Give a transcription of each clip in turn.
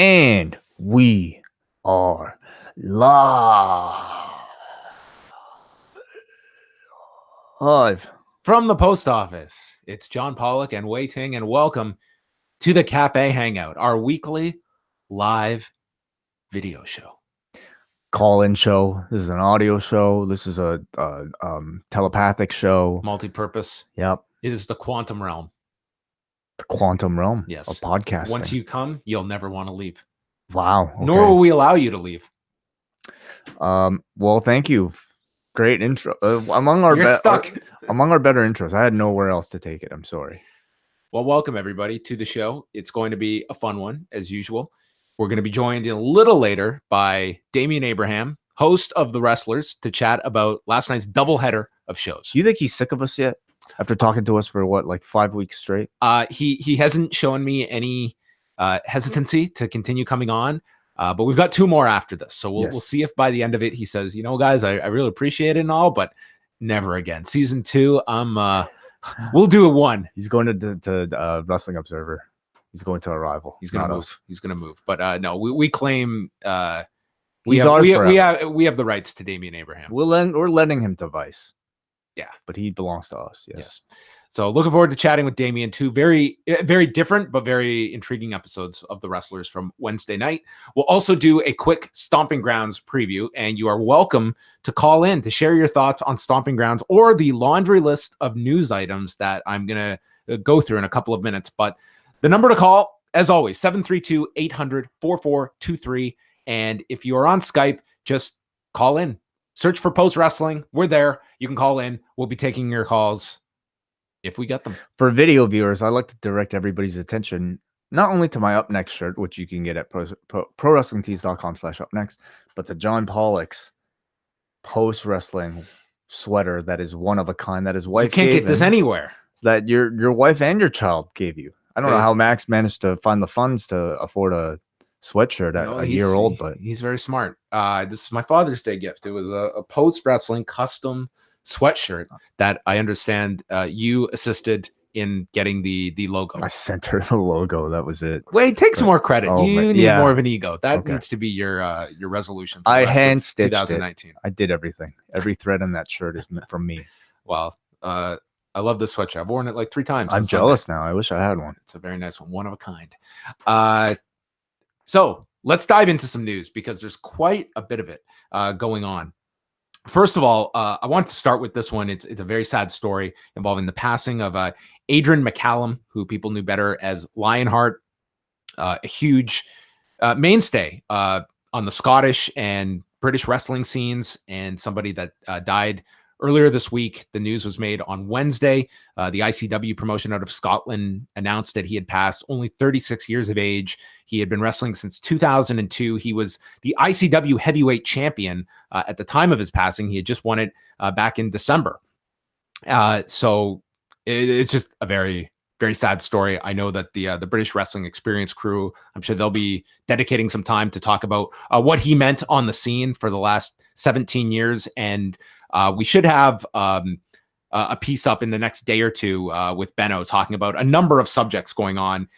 And we are live from the post office. It's John Pollock and Wai Ting, and welcome to the Café Hangout, our weekly live video show. Call-in show. This is an audio show. This is a telepathic show. Multi-purpose. Yep. It is the quantum realm. The quantum realm. Yes. Of podcasting. Once you come, you'll never want to leave. Wow. Okay. Nor will we allow you to leave. Well, thank you. Great intro. Among our better intros. I had nowhere else to take it. I'm sorry. Well, welcome everybody to the show. It's going to be a fun one as usual. We're going to be joined a little later by Damien Abraham, host of The Wrestlers, to chat about last night's doubleheader of shows. Do you think he's sick of us yet? After talking to us for what, like 5 weeks straight? He hasn't shown me any hesitancy to continue coming on. But we've got 2 more after this. So we'll see if by the end of it, he says, you know, guys, I really appreciate it and all, but never again. Season 2, we'll do a 1. He's going to Wrestling Observer. He's going to a rival. He's going to move. He's going to move. But no, we claim we He's have the rights to Damien Abraham. We're letting him to Vice. Yeah. But he belongs to us. Yes. So looking forward to chatting with Damien. 2 very, very different, but very intriguing episodes of The Wrestlers from Wednesday night. We'll also do a quick Stomping Grounds preview, and you are welcome to call in to share your thoughts on Stomping Grounds or the laundry list of news items that I'm going to go through in a couple of minutes. But the number to call, as always, 732-800-4423. And if you are on Skype, just call in. Search for Post Wrestling. We're there. You can call in. We'll be taking your calls if we get them. For video viewers, I like to direct everybody's attention not only to my Up Next shirt, which you can get at prowrestlingtees.com/upnext, but the John Pollock's Post Wrestling sweater that is one of a kind that his wife You can't get this anywhere. That your wife and your child gave you. I don't know how Max managed to find the funds to afford a sweatshirt at a year old, but he's very smart. This is my Father's Day gift. It was a Post Wrestling custom sweatshirt that I understand you assisted in getting the logo. I sent her the logo. That was it. Wait, take some more credit. You need more of an ego. That Okay. needs to be your resolution. For I hand stitched 2019. it. I did everything. Every thread in that shirt is meant from me. Well, I love this sweatshirt. I've worn it like 3 times. I'm jealous now. I wish I had one. It's a very nice one of a kind. So let's dive into some news because there's quite a bit of it going on. First of all, I want to start with this one. It's a very sad story involving the passing of Adrian McCallum, who people knew better as Lionheart, a huge mainstay on the Scottish and British wrestling scenes, and somebody that died earlier this week. The news was made on Wednesday. The ICW promotion out of Scotland announced that he had passed, only 36 years of age. He had been wrestling since 2002. He was the ICW heavyweight champion at the time of his passing. He had just won it back in December. So it's just a very, very sad story. I know that the British Wrestling Experience crew, I'm sure they'll be dedicating some time to talk about what he meant on the scene for the last 17 years. And we should have a piece up in the next day or 2 with Benno talking about a number of subjects going on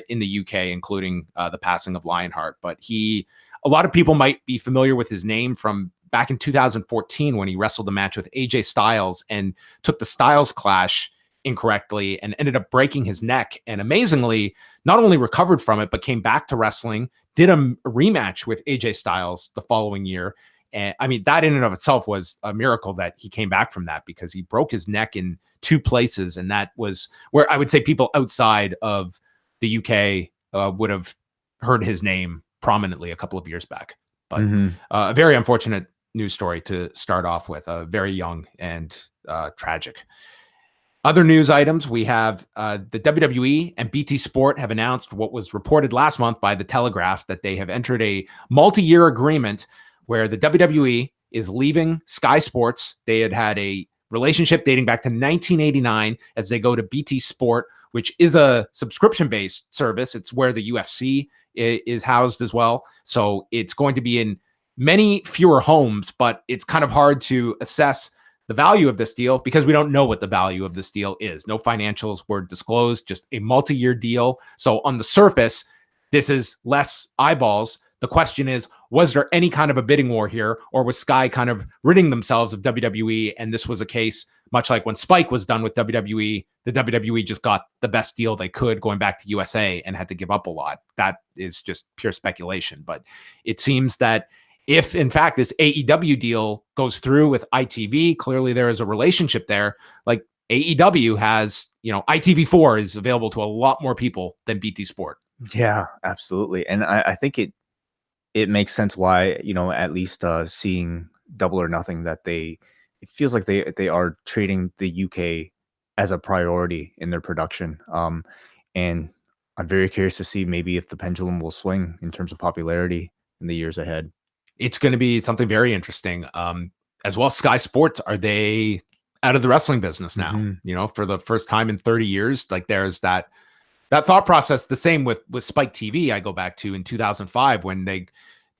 in the UK, including the passing of Lionheart. But a lot of people might be familiar with his name from back in 2014 when he wrestled a match with AJ Styles and took the Styles Clash incorrectly and ended up breaking his neck. And amazingly, not only recovered from it, but came back to wrestling, did a rematch with AJ Styles the following year. And I mean, that in and of itself was a miracle that he came back from that, because he broke his neck in 2 places. And that was where I would say people outside of the UK would have heard his name prominently a couple of years back. But a very unfortunate news story to start off with, very young and tragic. Other news items, we have the WWE and BT Sport have announced what was reported last month by The Telegraph, that they have entered a multi-year agreement where the WWE is leaving Sky Sports. They had a relationship dating back to 1989 as they go to BT Sport, which is a subscription-based service. It's where the UFC is housed as well. So it's going to be in many fewer homes, but it's kind of hard to assess the value of this deal because we don't know what the value of this deal is. No financials were disclosed, just a multi-year deal. So on the surface, this is less eyeballs. The question is, was there any kind of a bidding war here, or was Sky kind of ridding themselves of WWE? And this was a case much like when Spike was done with WWE, the WWE just got the best deal they could going back to USA and had to give up a lot. That is just pure speculation. But it seems that if, in fact, this AEW deal goes through with ITV, clearly there is a relationship there. Like AEW has, ITV4 is available to a lot more people than BT Sport. Yeah, absolutely. And I think it makes sense why, at least seeing Double or Nothing, that it feels like they are treating the UK as a priority in their production. And I'm very curious to see maybe if the pendulum will swing in terms of popularity in the years ahead. It's going to be something very interesting. As well, Sky Sports, are they out of the wrestling business now? Mm-hmm. For the first time in 30 years, like there's that thought process. The same with Spike TV. I go back to in 2005 when they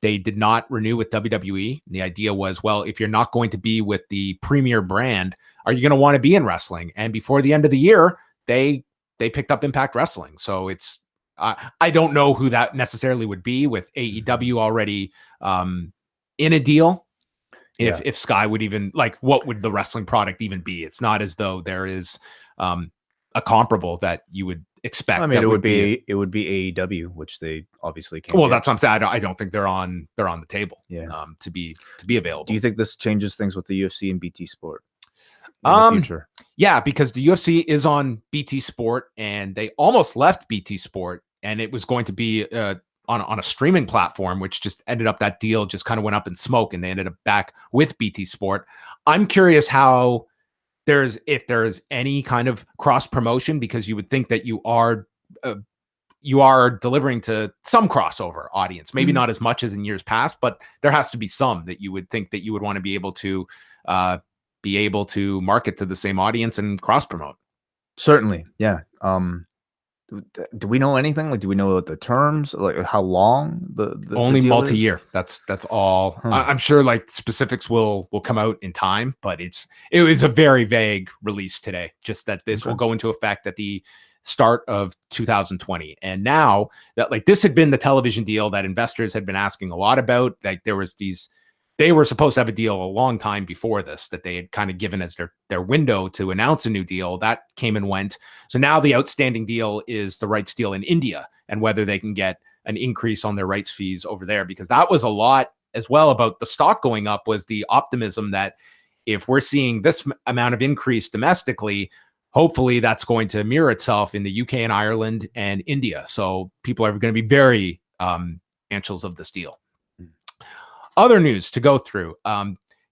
did not renew with WWE. The idea was, well, if you're not going to be with the premier brand, are you going to want to be in wrestling? And before the end of the year, they picked up Impact Wrestling. So it's, I don't know who that necessarily would be with AEW already in a deal. If Sky would even, like, what would the wrestling product even be? It's not as though there is a comparable that you would expect. I mean, it would be AEW, which they obviously can't. Well, that's what I'm saying. I don't think they're on the table. Yeah. To be available. Do you think this changes things with the UFC and BT Sport in the future? Yeah, because the UFC is on BT Sport, and they almost left BT Sport, and it was going to be on a streaming platform, which just ended up, that deal just kind of went up in smoke, and they ended up back with BT Sport. I'm curious how if there's any kind of cross promotion, because you would think that you are delivering to some crossover audience, maybe not as much as in years past, but there has to be some that you would think that you would want to be able to market to the same audience and cross promote. Certainly. Yeah. Do we know anything? Like, do we know the terms? Like, how long the only deal multi-year? That's all. I'm sure like specifics will come out in time, but it was a very vague release today. Just that this will go into effect at the start of 2020. And now that, like, this had been the television deal that investors had been asking a lot about. Like, there was they were supposed to have a deal a long time before this that they had kind of given as their window to announce a new deal. That came and went. So now the outstanding deal is the rights deal in India, and whether they can get an increase on their rights fees over there, because that was a lot as well about the stock going up, was the optimism that if we're seeing this amount of increase domestically, hopefully that's going to mirror itself in the UK and Ireland and India. So people are going to be very anxious of this deal. Other news to go through.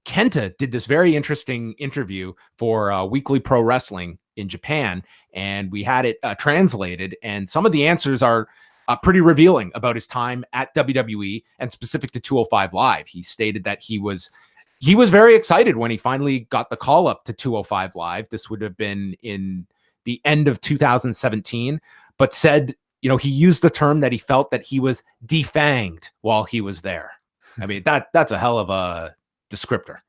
KENTA did this very interesting interview for Weekly Pro Wrestling in Japan, and we had it translated, and some of the answers are pretty revealing about his time at WWE and specific to 205 Live. He stated that he was very excited when he finally got the call up to 205 Live. This would have been in the end of 2017, but said, he used the term that he felt that he was defanged while he was there. I mean, that's a hell of a descriptor.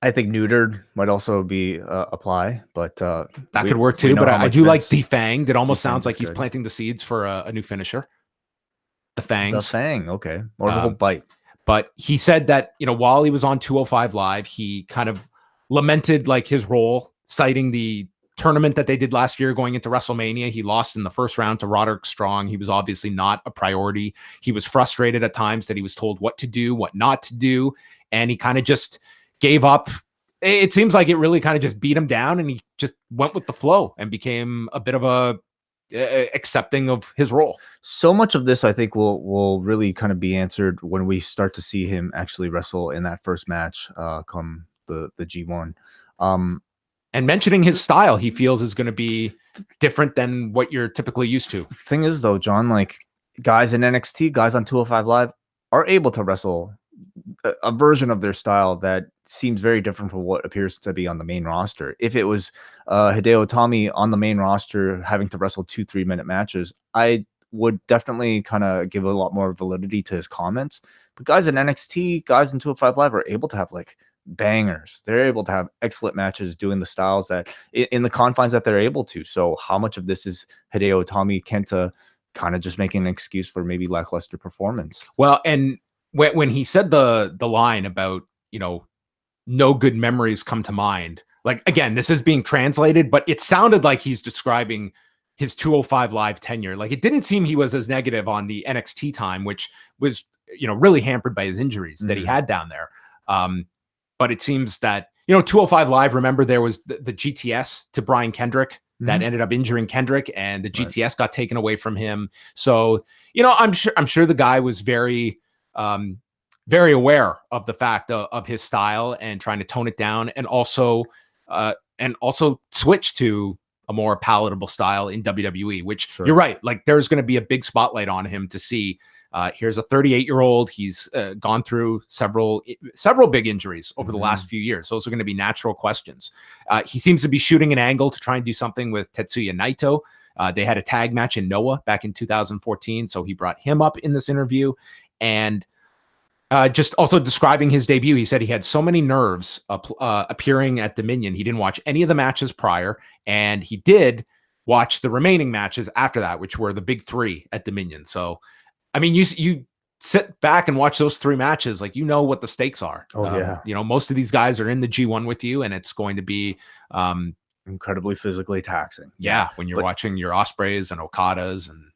I think neutered might also be apply, but that could work too. But I do like defanged. It almost sounds like he's planting the seeds for a new finisher. The fangs. The fang, okay. Or the whole bite. But he said that, while he was on 205 Live, he kind of lamented like his role, citing the tournament that they did last year going into WrestleMania. He lost in the first round to Roderick Strong. He was obviously not a priority. He was frustrated at times that he was told what to do, what not to do, and he kind of just gave up. It seems like it really kind of just beat him down, and he just went with the flow and became a bit of a accepting of his role. So much of this, I think, will really kind of be answered when we start to see him actually wrestle in that first match come the G1. And mentioning his style, he feels is going to be different than what you're typically used to. The thing is, though, John, like, guys in NXT, guys on 205 Live are able to wrestle a version of their style that seems very different from what appears to be on the main roster. If it was Hideo Itami on the main roster having to wrestle 2 3-minute matches, I would definitely kind of give a lot more validity to his comments. But guys in NXT, guys in 205 Live are able to have like bangers. They're able to have excellent matches doing the styles that in the confines that they're able to. So how much of this is Hideo Itami, KENTA kind of just making an excuse for maybe lackluster performance. Well, and when he said the line about, no good memories come to mind, like, again, this is being translated, but it sounded like he's describing his 205 Live tenure. Like, it didn't seem he was as negative on the NXT time, which was, really hampered by his injuries that he had down there. But it seems that, 205 Live, remember there was the GTS to Brian Kendrick that ended up injuring Kendrick, and the GTS got taken away from him. So, I'm sure the guy was very, very aware of the fact of his style and trying to tone it down, and also switch to a more palatable style in WWE, which you're right. Like, there's going to be a big spotlight on him to see. Here's a 38-year-old. He's gone through several big injuries over the last few years. Those are going to be natural questions. He seems to be shooting an angle to try and do something with Tetsuya Naito. They had a tag match in Noah back in 2014, so he brought him up in this interview. And just also describing his debut, he said he had so many nerves appearing at Dominion. He didn't watch any of the matches prior, and he did watch the remaining matches after that, which were the big three at Dominion. So, I mean, you sit back and watch those three matches, like, what the stakes are. Most of these guys are in the G1 with you, and it's going to be incredibly physically taxing. Yeah, when you're watching your Ospreys and Okadas and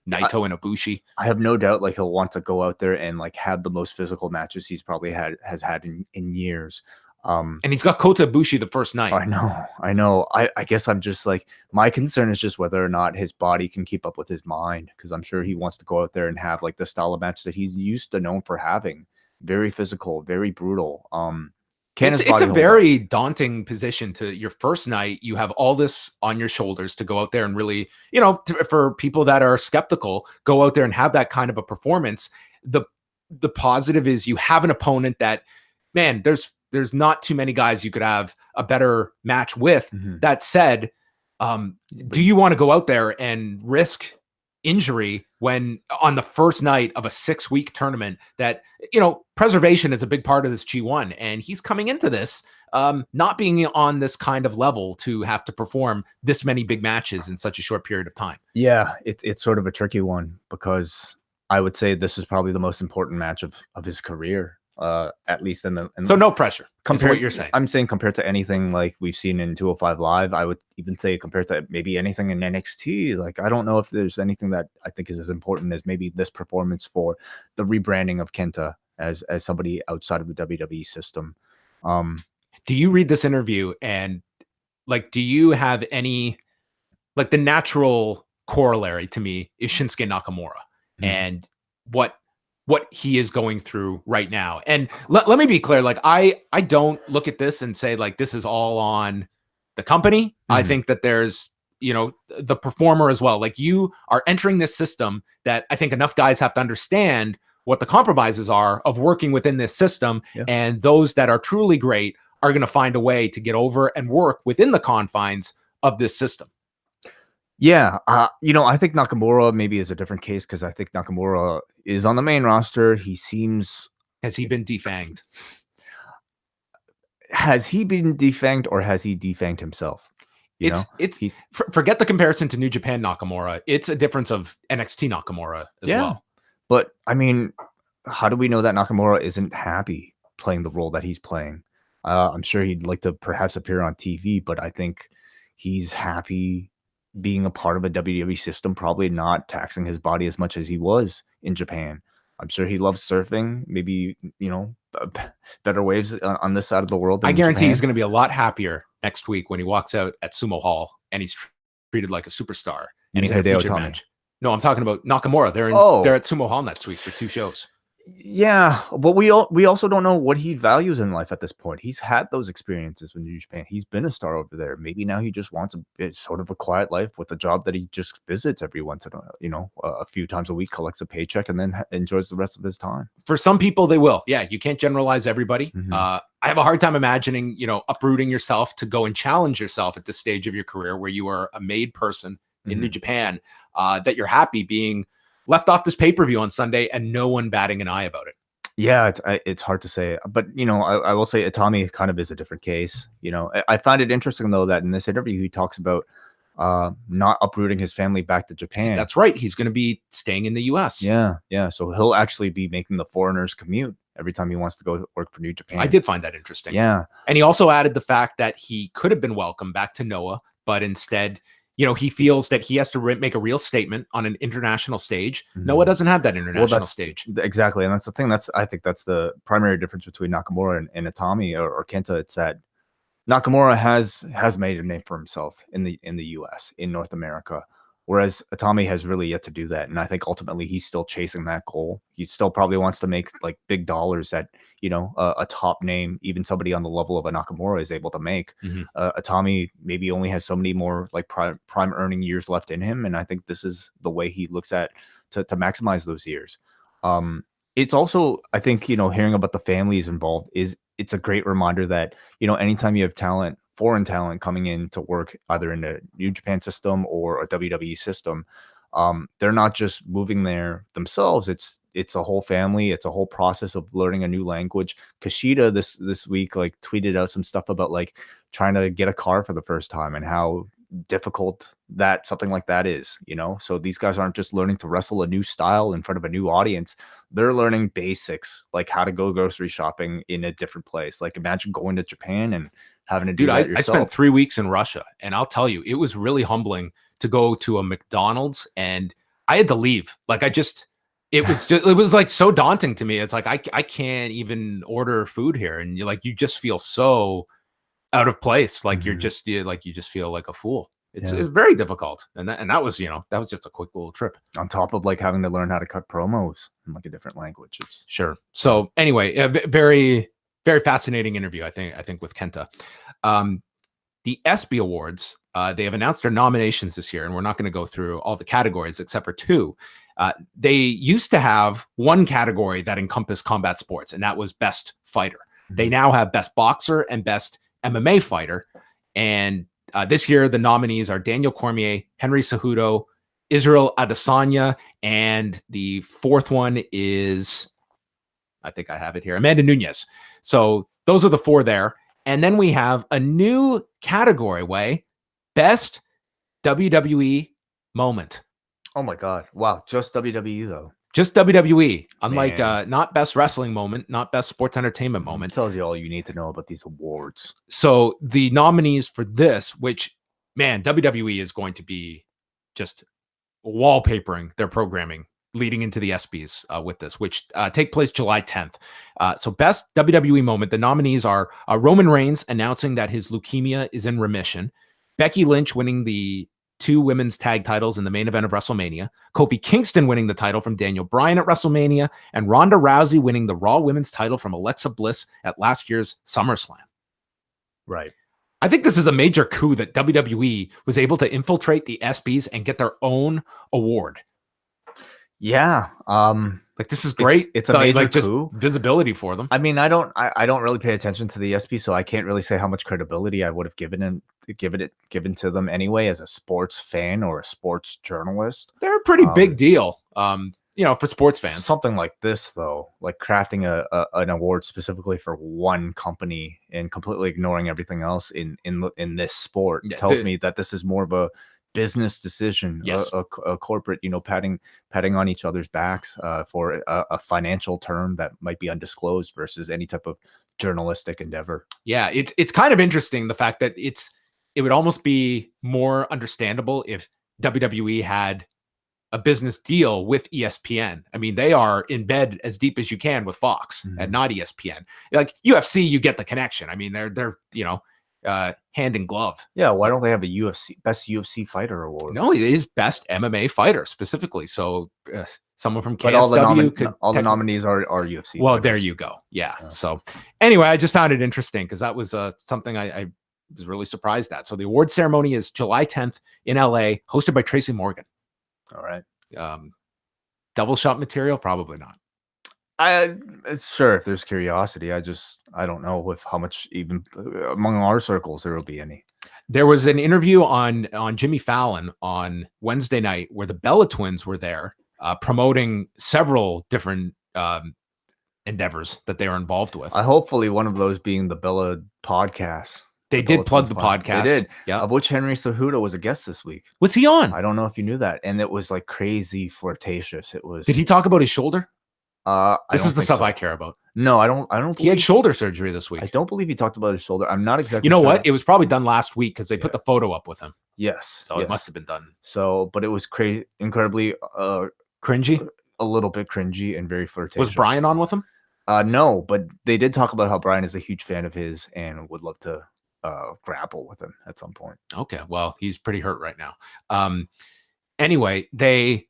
Naito and Ibushi. I have no doubt, like, he'll want to go out there and, like, have the most physical matches he's probably has had in years. And he's got Kota Ibushi the first night. I know. I guess I'm just like, my concern is just whether or not his body can keep up with his mind, because I'm sure he wants to go out there and have, like, the style of match that he's used to known for having. Very physical, very brutal. It's a very daunting position to your first night. You have all this on your shoulders to go out there and really, for people that are skeptical, go out there and have that kind of a performance. The positive is you have an opponent that, man, there's not too many guys you could have a better match with. That said, do you want to go out there and risk injury when on the first night of a 6-week tournament that, preservation is a big part of this G1, and he's coming into this not being on this kind of level to have to perform this many big matches in such a short period of time? Yeah, it's sort of a tricky one, because I would say this is probably the most important match of his career. At least so no pressure compared to what you're saying. I'm saying compared to anything like we've seen in 205 Live, I would even say compared to maybe anything in NXT. Like, I don't know if there's anything that I think is as important as maybe this performance for the rebranding of KENTA as somebody outside of the WWE system. Do you read this interview and, like, do you have any, like, the natural corollary to me is Shinsuke Nakamura and what he is going through right now. And let me be clear, like, I don't look at this and say, like, this is all on the company. I think that there's, the performer as well. Like, you are entering this system that I think enough guys have to understand what the compromises are of working within this system. And those that are truly great are going to find a way to get over and work within the confines of this system. Yeah, I think Nakamura maybe is a different case, because I think Nakamura is on the main roster. He seems... Has he been defanged? Has he been defanged, or has he defanged himself? Forget the comparison to New Japan Nakamura. It's a difference of NXT Nakamura as well. But, I mean, how do we know that Nakamura isn't happy playing the role that he's playing? I'm sure he'd like to perhaps appear on TV, but I think he's happy being a part of a WWE system, probably not taxing his body as much as he was in Japan. I'm sure he loves surfing, maybe, better waves on this side of the world. I guarantee he's going to be a lot happier next week when he walks out at Sumo Hall and he's treated like a superstar. And he's in a featured match. No, I'm talking about Nakamura. They're at Sumo Hall next week for 2 shows. Yeah, but we also don't know what he values in life at this point. He's had those experiences with New Japan. He's been a star over there. Maybe now he just wants sort of a quiet life with a job that he just visits every once in a few times a week, collects a paycheck, and then enjoys the rest of his time. For some people, they will. Yeah, you can't generalize everybody. I have a hard time imagining, uprooting yourself to go and challenge yourself at this stage of your career where you are a made person in New Japan, that you're happy being left off this pay-per-view on Sunday and no one batting an eye about it. Yeah, it's hard to say. But, I will say Itami kind of is a different case. I find it interesting, though, that in this interview, he talks about not uprooting his family back to Japan. That's right. He's going to be staying in the US. Yeah. So he'll actually be making the foreigners commute every time he wants to go work for New Japan. I did find that interesting. Yeah. And he also added the fact that he could have been welcomed back to Noah, but instead, he feels that he has to make a real statement on an international stage. Noah doesn't have that international stage. Exactly. And that's the thing. I think that's the primary difference between Nakamura and Itami or Kenta. It's that Nakamura has made a name for himself in the US, in North America, whereas Itami has really yet to do that. And I think ultimately he's still chasing that goal. He still probably wants to make like big dollars that, a top name, even somebody on the level of a Nakamura is able to make. Itami maybe only has so many more like prime earning years left in him. And I think this is the way he looks at to maximize those years. It's also, I think, hearing about the families involved it's a great reminder that, anytime you have talent, foreign talent coming in to work either in the New Japan system or a WWE system, they're not just moving there themselves. It's a whole family. It's a whole process of learning a new language. Kushida this week like tweeted out some stuff about like trying to get a car for the first time and how difficult that something like that is, so these guys aren't just learning to wrestle a new style in front of a new audience. They're learning basics like how to go grocery shopping in a different place. Like imagine going to Japan and having to do that yourself. I spent 3 weeks in Russia, and I'll tell you, it was really humbling to go to a McDonald's and I had to leave. Like it was like so daunting to me. It's like I can't even order food here, and you just feel so out of place. Like you just feel like a fool. It's very difficult. And that was, that was just a quick little trip. On top of like having to learn how to cut promos in like a different language. Sure. So anyway, very, very fascinating interview, I think with Kenta. The ESPY Awards, they have announced their nominations this year, and we're not going to go through all the categories except for 2. They used to have one category that encompassed combat sports, and that was best fighter. They now have best boxer and best MMA fighter. And this year, the nominees are Daniel Cormier, Henry Cejudo, Israel Adesanya, and the 4th one is, I think I have it here, Amanda Nunes. So those are the 4 there. And then we have a new category, best WWE moment. Oh my God. Wow. Just WWE though. Just WWE, unlike not best wrestling moment, not best sports entertainment moment. It tells you all you need to know about these awards. So the nominees for this, which, man, WWE is going to be just wallpapering their programming leading into the ESPYs with this, which take place July 10th. So best WWE moment, the nominees are Roman Reigns announcing that his leukemia is in remission, Becky Lynch winning the 2 women's tag titles in the main event of WrestleMania, Kofi Kingston winning the title from Daniel Bryan at WrestleMania, and Ronda Rousey winning the Raw women's title from Alexa Bliss at last year's SummerSlam. Right. I think this is a major coup that WWE was able to infiltrate the ESPYs and get their own award. Yeah. Like this is great. It's a major just coup. Visibility for them. I mean, I don't really pay attention to the ESPY, so I can't really say how much credibility I would have given to them anyway as a sports fan or a sports journalist. They're a pretty big deal. For sports fans. Something like this, though, like crafting an award specifically for one company and completely ignoring everything else in this sport tells me that this is more of a business decision, yes. a corporate, patting on each other's backs for a financial term that might be undisclosed versus any type of journalistic endeavor. Yeah, it's kind of interesting the fact that it would almost be more understandable if WWE had a business deal with ESPN. I mean, they are in bed as deep as you can with Fox and not ESPN. Like UFC, you get the connection. I mean, they're hand in glove. Yeah, why don't they have a best UFC fighter award? No, it is best MMA fighter specifically. So someone from KSW but all the nominees are UFC. Well, fighters. There you go. Yeah. So anyway, I just found it interesting because that was something I was really surprised at. So the award ceremony is July 10th in LA, hosted by Tracy Morgan. All right. Double shot material? Probably not. Sure, if there's curiosity. I don't know if how much even among our circles there will be any. There was an interview on Jimmy Fallon on Wednesday night where the Bella twins were there promoting several different endeavors that they are involved with. Hopefully one of those being the Bella podcast. They did plug the podcast. They did. Yeah. Of which Henry Cejudo was a guest this week. Was he on? I don't know if you knew that. And it was like crazy flirtatious. It was. Did he talk about his shoulder? This is the stuff I care about. No, I don't. He had shoulder surgery this week. I don't believe he talked about his shoulder. I'm not exactly. You know sure. what? It was probably done last week because they put the photo up with him. Yes. So it must have been done. So, but it was crazy, incredibly cringy, a little bit cringy, and very flirtatious. Was Brian on with him? No, but they did talk about how Brian is a huge fan of his and would love to grapple with him at some point. Okay, well, he's pretty hurt right now. Anyway, the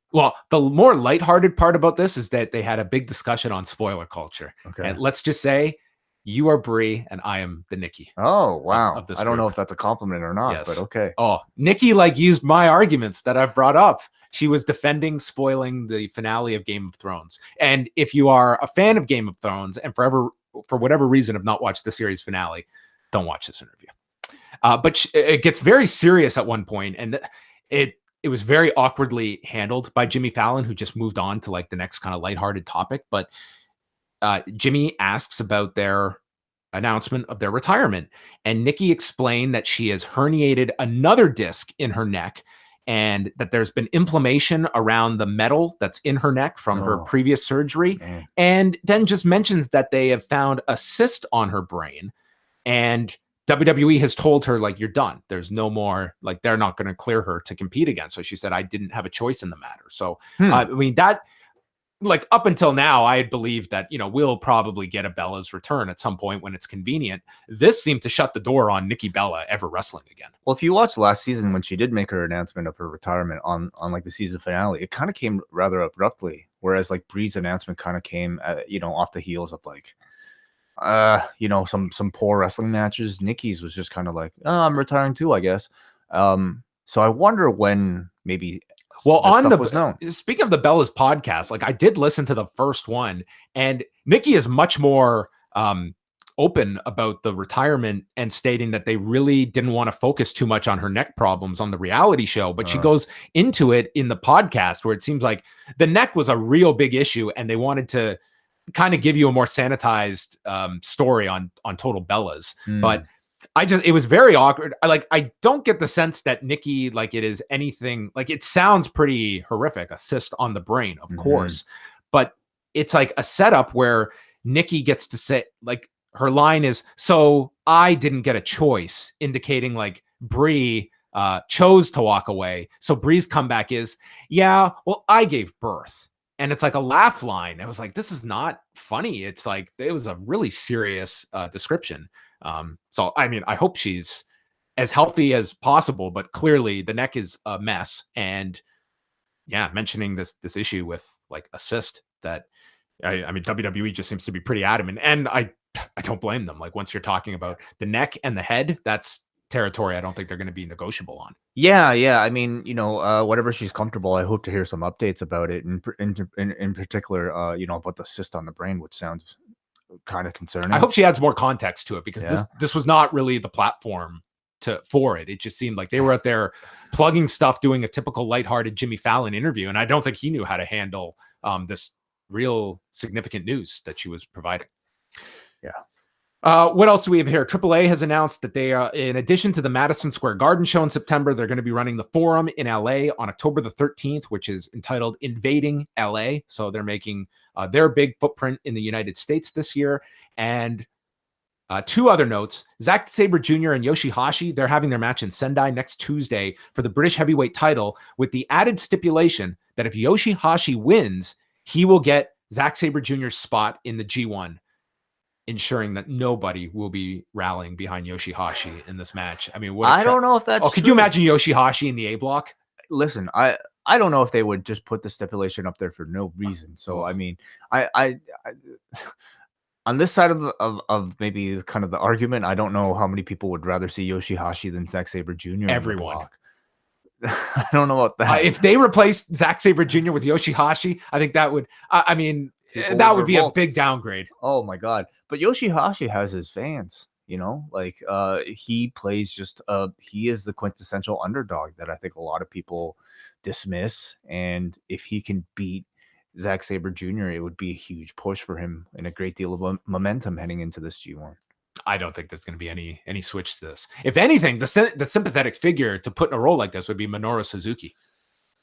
more lighthearted part about this is that they had a big discussion on spoiler culture. Okay. And let's just say you are Brie and I am the Nikki. Oh, wow. Of this I don't group. know if that's a compliment or not, but okay. Oh, Nikki used my arguments that I've brought up. She was defending spoiling the finale of Game of Thrones. And if you are a fan of Game of Thrones and for whatever reason have not watched the series finale, don't watch this interview. But it gets very serious at one point, and it was very awkwardly handled by Jimmy Fallon, who just moved on to the next kind of lighthearted topic. But Jimmy asks about their announcement of their retirement, and Nikki explained that she has herniated another disc in her neck, and that there's been inflammation around the metal that's in her neck from her previous surgery. Man. And then just mentions that they have found a cyst on her brain, and WWE has told her, you're done. There's no more, they're not going to clear her to compete again. So she said, I didn't have a choice in the matter. So, I mean, that, up until now, I had believed that, we'll probably get a Bella's return at some point when it's convenient. This seemed to shut the door on Nikki Bella ever wrestling again. Well, if you watched last season when she did make her announcement of her retirement on the season finale, it kind of came rather abruptly. Whereas Brie's announcement kind of came, off the heels of some poor wrestling matches. Nikki's was just kind of I'm retiring too, I guess. So I wonder when maybe. Well, on was known. Speaking of the Bella's podcast, I did listen to the first one, and Nikki is much more open about the retirement and stating that they really didn't want to focus too much on her neck problems on the reality show. But she goes into it in the podcast where it seems like the neck was a real big issue, and they wanted to kind of give you a more sanitized story on Total Bellas. But it was very awkward. I don't get the sense that Nikki, it is anything, it sounds pretty horrific, a cyst on the brain, of course, but it's a setup where Nikki gets to say, her line is, so I didn't get a choice, indicating Brie chose to walk away. So Brie's comeback is, yeah, well, I gave birth. And it's a laugh line. I was this is not funny. It's it was a really serious description. So, I mean, I hope she's as healthy as possible, but clearly the neck is a mess. And yeah, mentioning this issue with a cyst that, I mean, WWE just seems to be pretty adamant. And I don't blame them. Once you're talking about the neck and the head, that's territory I don't think they're going to be negotiable on. Yeah. I mean, whatever she's comfortable, I hope to hear some updates about it. In particular, about the cyst on the brain, which sounds kind of concerning. I hope she adds more context to it, because this was not really the platform for it. It just seemed like they were out there plugging stuff, doing a typical lighthearted Jimmy Fallon interview. And I don't think he knew how to handle this real significant news that she was providing. Yeah. What else do we have here? AAA has announced that they are, in addition to the Madison Square Garden show in September, they're going to be running the Forum in LA on October the 13th, which is entitled Invading LA. So they're making their big footprint in the United States this year. And two other notes: Zack Sabre Jr. and Yoshihashi, they're having their match in Sendai next Tuesday for the British heavyweight title, with the added stipulation that if Yoshihashi wins, he will get Zack Sabre Jr.'s spot in the G1, ensuring that nobody will be rallying behind Yoshihashi in this match. I mean, I don't know if that's could you imagine Yoshihashi in the A block? Listen, I don't know if they would just put the stipulation up there for no reason. So I mean, I on this side of maybe kind of the argument, I don't know how many people would rather see Yoshihashi than Zack Sabre Jr. Everyone. I don't know about that. If they replaced Zack Sabre Jr. with Yoshihashi, I think that would, I mean, that would be a big downgrade. Oh my God. But Yoshihashi has his fans, he plays he is the quintessential underdog that I think a lot of people dismiss. And if he can beat Zack Sabre Jr., it would be a huge push for him and a great deal of momentum heading into this G1. I don't think there's going to be any switch to this. If anything, the sympathetic figure to put in a role like this would be Minoru Suzuki.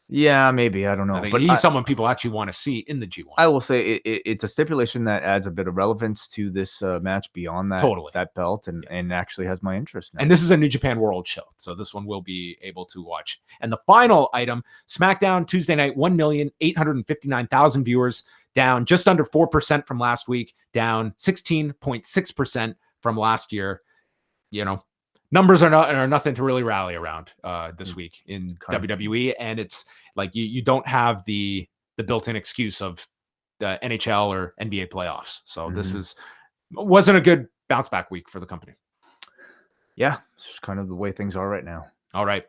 Yeah, maybe. I don't know. I think But he's someone people actually want to see in the G1. I will say it's a stipulation that adds a bit of relevance to this match beyond that belt, and actually has my interest now. And this is a New Japan World show, so this one will be able to watch. And the final item, SmackDown Tuesday night, 1,859,000 viewers, down just under 4% from last week, down 16.6% from last year. You know, numbers are nothing to really rally around this week in WWE, and it's like you don't have the built-in excuse of the NHL or NBA playoffs. So this wasn't a good bounce back week for the company. Yeah, it's just kind of the way things are right now. All right.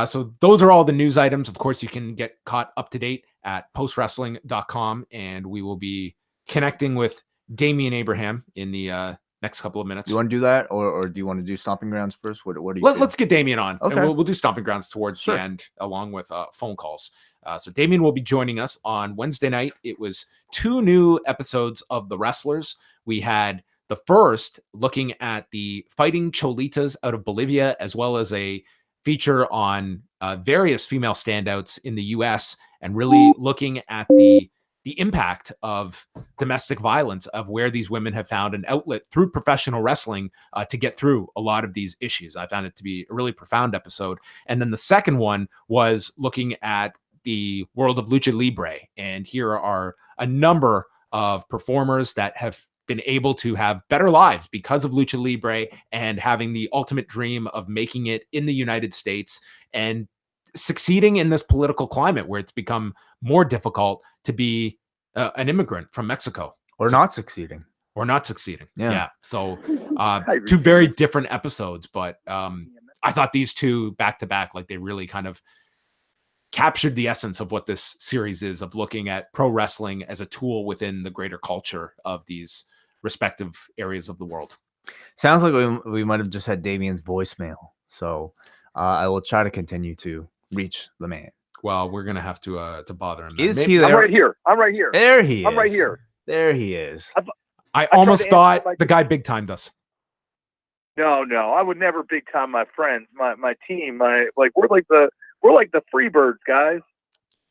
So those are all the news items. Of course, you can get caught up to date at postwrestling.com, and we will be connecting with Damien Abraham in the next couple of minutes. You want to do that, or do you want to do Stomping Grounds first? What do you? Let's get Damien on. Okay, and we'll do Stomping Grounds towards the end, along with phone calls. So Damien will be joining us on Wednesday night. It was 2 new episodes of The Wrestlers. We had the first looking at the fighting Cholitas out of Bolivia, as well as a feature on various female standouts in the U.S. and really looking at the impact of domestic violence, of where these women have found an outlet through professional wrestling to get through a lot of these issues. I found it to be a really profound episode. And then the second one was looking at the world of Lucha Libre. And here are a number of performers that have been able to have better lives because of Lucha Libre and having the ultimate dream of making it in the United States and succeeding in this political climate where it's become more difficult to be an immigrant from Mexico. Or not succeeding. Yeah. So 2 very different episodes, but I thought these 2 back to back, like they really kind of captured the essence of what this series is, of looking at pro wrestling as a tool within the greater culture of these respective areas of the world. Sounds like we might have just had Damien's voicemail. So I will try to continue to reach the man. Well, we're going to have to bother him. Is he there? I'm right here. There he is. I'm right here. There he is. I almost thought the guy big timed us. No, I would never big time my friends, my team. We're like the Freebirds, guys.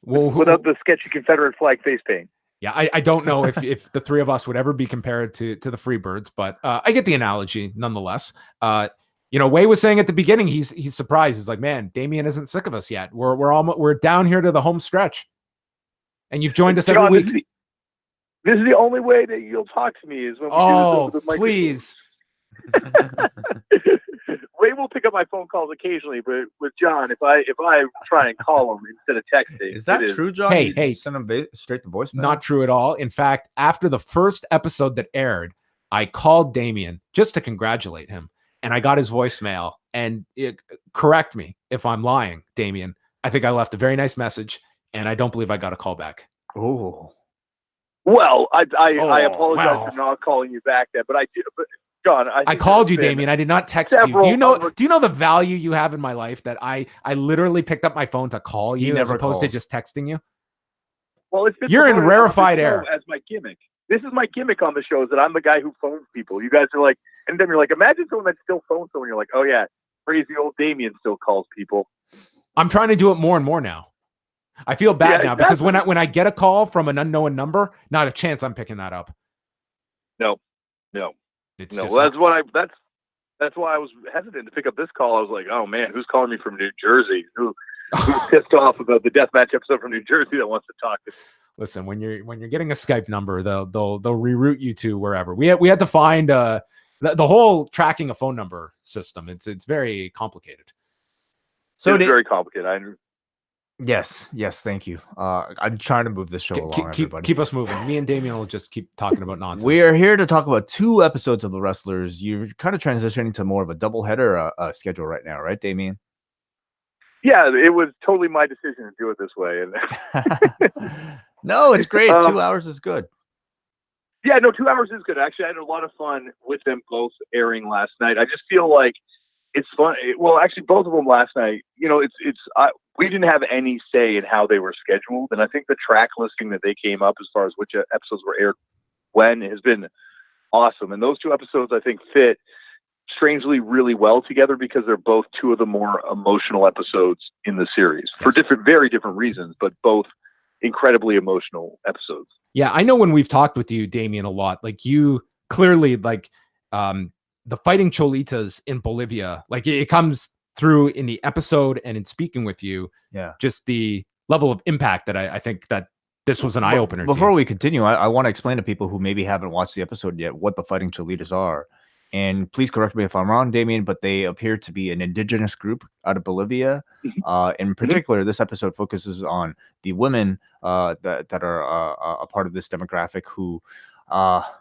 Well, without the sketchy Confederate flag face paint. Yeah, I don't know if the 3 of us would ever be compared to the Freebirds, but I get the analogy nonetheless. Wai was saying at the beginning, he's surprised. He's like, man, Damien isn't sick of us yet. We're down here to the home stretch, and you've joined us every week. This is the only way that you'll talk to me is when we do this over the microphone. Please. Ray will pick up my phone calls occasionally, but with John, if I try and call him instead of texting, is that true, John? Hey, send him straight to voicemail. Not true at all. In fact, after the first episode that aired, I called Damien just to congratulate him, and I got his voicemail. And correct me if I'm lying, Damien. I think I left a very nice message, and I don't believe I got a call back. Oh. Well, I apologize for not calling you back then, but I did. But John, I called you, Damien. I did not text you. Do you know the value you have in my life that I literally picked up my phone to call you as opposed to just texting you? Well, you're in rarefied air. As my gimmick. This is my gimmick on the show, is that I'm the guy who phones people. You guys are like, and then you're like, imagine someone that still phones someone. You're like, oh yeah, crazy old Damien still calls people. I'm trying to do it more and more now. I feel bad now because when I get a call from an unknown number, not a chance I'm picking that up. No. It's no, well, that's why I was hesitant to pick up this call. I was like, oh man, who's calling me from New Jersey? Who's pissed off about the deathmatch episode from New Jersey that wants to talk to me? Listen, when you're getting a Skype number, they'll reroute you to wherever. We had to find the whole tracking a phone number system. It's very complicated. So it's very complicated. Yes, thank you. I'm trying to move this show along, everybody. Keep us moving. Me and Damien will just keep talking about nonsense. We are here to talk about 2 episodes of The Wrestlers. You're kind of transitioning to more of a doubleheader schedule right now, right, Damien? Yeah, it was totally my decision to do it this way. No, it's great. 2 hours is good. Yeah, no, 2 hours is good. Actually, I had a lot of fun with them both airing last night. I just feel like it's fun. Well, actually, both of them last night. We didn't have any say in how they were scheduled, and I think the track listing that they came up as far as which episodes were aired when has been awesome. And those two episodes, I think, fit strangely really well together because they're both two of the more emotional episodes in the series for very different reasons, but both incredibly emotional episodes. Yeah, I know when we've talked with you, Damien, a lot, like you clearly like the fighting Cholitas in Bolivia, like it comes through in the episode and in speaking with you. Yeah. Just the level of impact that I think that this was an eye opener. Before we continue, I want to explain to people who maybe haven't watched the episode yet what the fighting Cholitas are. And please correct me if I'm wrong, Damien, but they appear to be an indigenous group out of Bolivia. In particular, this episode focuses on the women that are a part of this demographic who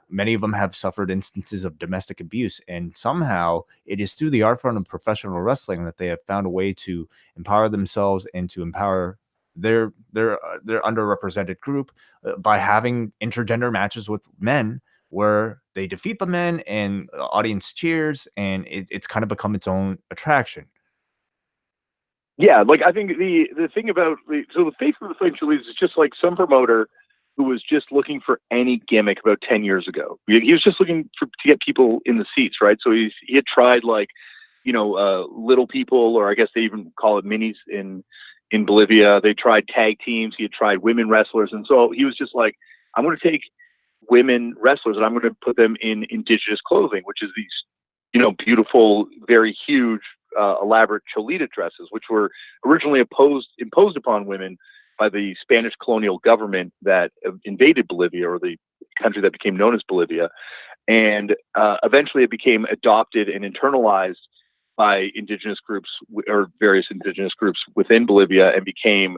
many of them have suffered instances of domestic abuse. And somehow it is through the art form of professional wrestling that they have found a way to empower themselves and to empower their underrepresented group by having intergender matches with men, where they defeat the men and the audience cheers, and it's kind of become its own attraction. Yeah, like I think the thing about the face of the fighting Cholitas is just like some promoter who was just looking for any gimmick about 10 years ago. He was just looking to get people in the seats, right? So he had tried like, little people, or I guess they even call it minis in Bolivia. They tried tag teams. He had tried women wrestlers. And so he was just like, I'm going to take women wrestlers and I'm going to put them in indigenous clothing, which is these, beautiful, very huge, elaborate Cholita dresses, which were originally imposed upon women by the Spanish colonial government that invaded Bolivia, or the country that became known as Bolivia. And eventually it became adopted and internalized by indigenous groups, or various indigenous groups within Bolivia, and became,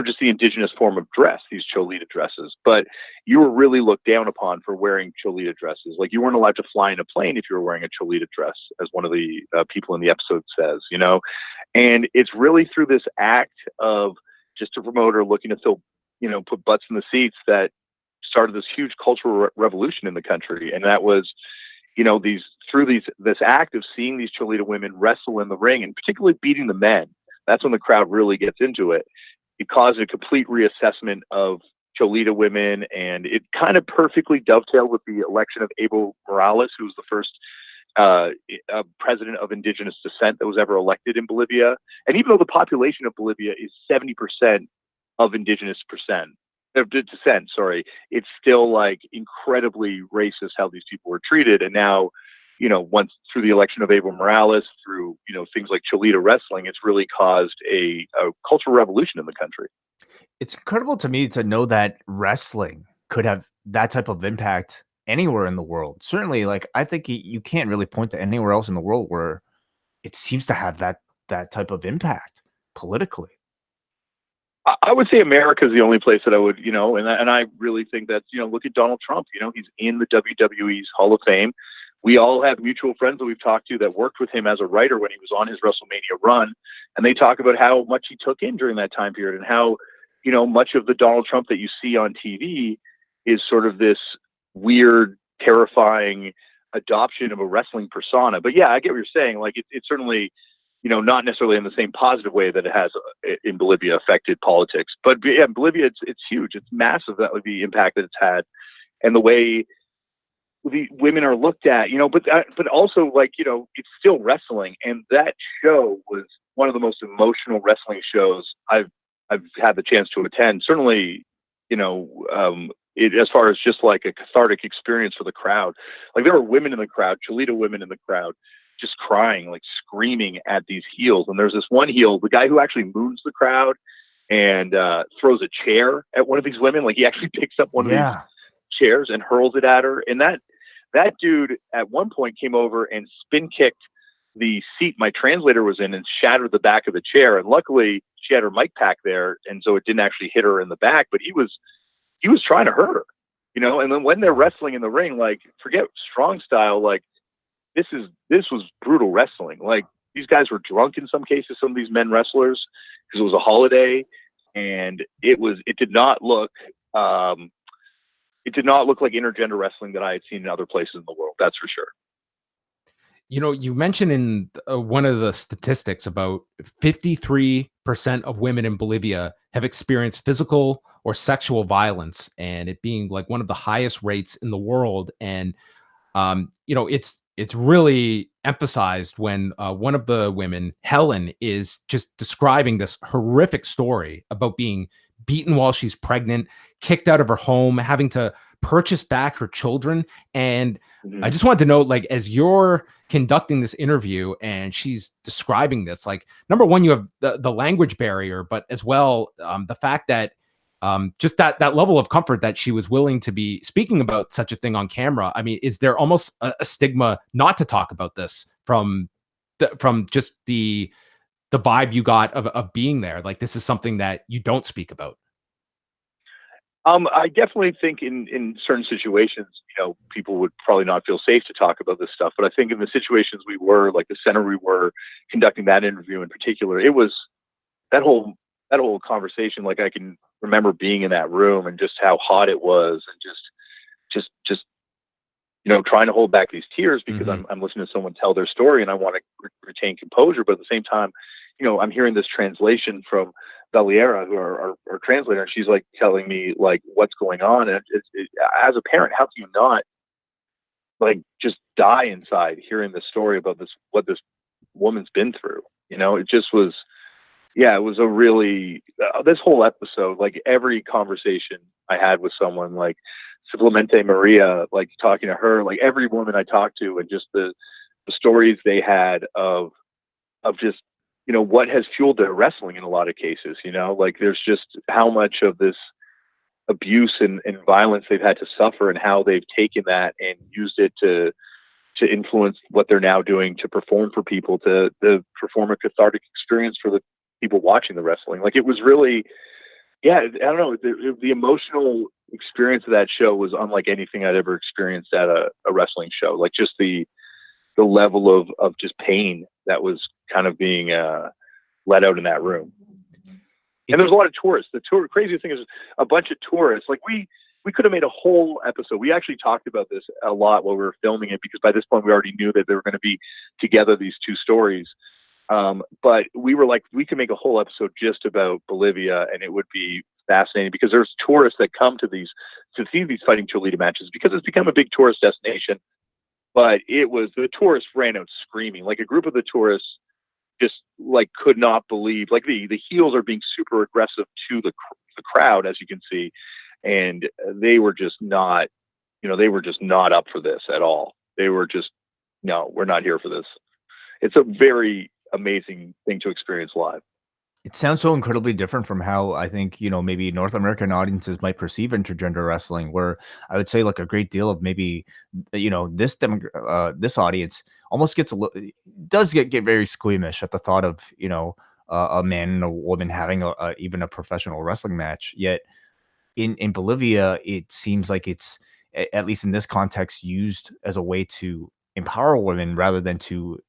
just the indigenous form of dress, these Cholita dresses. But you were really looked down upon for wearing Cholita dresses. Like, you weren't allowed to fly in a plane if you were wearing a Cholita dress, as one of the people in the episode says, And it's really through this act of just a promoter looking to fill, put butts in the seats, that started this huge cultural revolution in the country. And that was, this act of seeing these Cholita women wrestle in the ring, and particularly beating the men. That's when the crowd really gets into it. It caused a complete reassessment of Cholita women, and it kind of perfectly dovetailed with the election of Evo Morales, who was the first president of indigenous descent that was ever elected in Bolivia. And even though the population of Bolivia is 70% of indigenous descent, it's still like incredibly racist how these people were treated. And now, once through the election of Evo Morales, through, things like Cholita wrestling, it's really caused a cultural revolution in the country. It's incredible to me to know that wrestling could have that type of impact anywhere in the world. Certainly, like, I think you can't really point to anywhere else in the world where it seems to have that type of impact politically. I would say America is the only place that I would, and I really think that, look at Donald Trump. He's in the WWE's Hall of Fame. We all have mutual friends that we've talked to that worked with him as a writer when he was on his WrestleMania run. And they talk about how much he took in during that time period, and how, much of the Donald Trump that you see on TV is sort of this weird, terrifying adoption of a wrestling persona. But yeah, I get what you're saying. Like, it's certainly, not necessarily in the same positive way that it has in Bolivia affected politics. But yeah, in Bolivia, it's huge. It's massive, that would be the impact that it's had, and the way the women are looked at, but also, like, it's still wrestling. And that show was one of the most emotional wrestling shows I've had the chance to attend. Certainly, as far as just like a cathartic experience for the crowd. Like, there were women in the crowd, Cholita women in the crowd, just crying, like screaming at these heels. And there's this one heel, the guy who actually moves the crowd and throws a chair at one of these women. Like, he actually picks up one of these chairs and hurls it at her. And that dude at one point came over and spin kicked the seat my translator was in and shattered the back of the chair. And luckily she had her mic pack there, and so it didn't actually hit her in the back, but he was trying to hurt her, and then when they're wrestling in the ring, like, forget strong style, like, this was brutal wrestling. Like, these guys were drunk in some cases, some of these men wrestlers, because it was a holiday, and it did not look like intergender wrestling that I had seen in other places in the world. That's for sure. You mentioned in one of the statistics about 53% of women in Bolivia have experienced physical or sexual violence, and it being like one of the highest rates in the world. And you know, it's really emphasized when one of the women, Helen, is just describing this horrific story about being beaten while she's pregnant, kicked out of her home, having to purchase back her children. And I just wanted to know, like, as you're conducting this interview and she's describing this, like, number one, you have the language barrier, but as well, the fact that just that level of comfort that she was willing to be speaking about such a thing on camera. I mean, is there almost a stigma not to talk about this from just the vibe you got of being there? Like, this is something that you don't speak about. I definitely think in certain situations, you know, people would probably not feel safe to talk about this stuff. But I think in the situations we were, like the center we were conducting that interview in particular, it was that whole conversation. Like, I can remember being in that room and just how hot it was, and just you know, trying to hold back these tears because I'm listening to someone tell their story and I want to retain composure, but at the same time, you know, I'm hearing this translation from Valiera, who our translator, and she's like telling me like what's going on, and as a parent, how can you not like just die inside hearing the story about what this woman's been through? You know, it just was. Yeah, it was a really, this whole episode, like every conversation I had with someone, like Simplemente Maria, like talking to her, like every woman I talked to, and just the stories they had of just, you know, what has fueled their wrestling in a lot of cases, you know, like there's just how much of this abuse and violence they've had to suffer and how they've taken that and used it to influence what they're now doing to perform for people, to perform a cathartic experience for the people watching the wrestling. Like, it was really, yeah, I don't know, the emotional experience of that show was unlike anything I'd ever experienced at a wrestling show. Like, just the level of just pain that was kind of being let out in that room. And there's a lot of tourists. The crazy thing is a bunch of tourists. Like, we could have made a whole episode. We actually talked about this a lot while we were filming it, because by this point we already knew that they were going to be together, these two stories. But we were like, we could make a whole episode just about Bolivia, and it would be fascinating because there's tourists that come to see these fighting Cholita matches because it's become a big tourist destination. But the tourists ran out screaming. Like, a group of the tourists just like could not believe, like the heels are being super aggressive to the crowd, as you can see. And they were just not, you know, they were just not up for this at all. They were just, no, we're not here for this. It's a very amazing thing to experience live. It sounds so incredibly different from how I think, you know, maybe North American audiences might perceive intergender wrestling, where I would say like a great deal of maybe, you know, this audience almost does get very squeamish at the thought of, you know, a man and a woman having even a professional wrestling match. Yet in Bolivia, it seems like it's, at least in this context, used as a way to empower women rather than to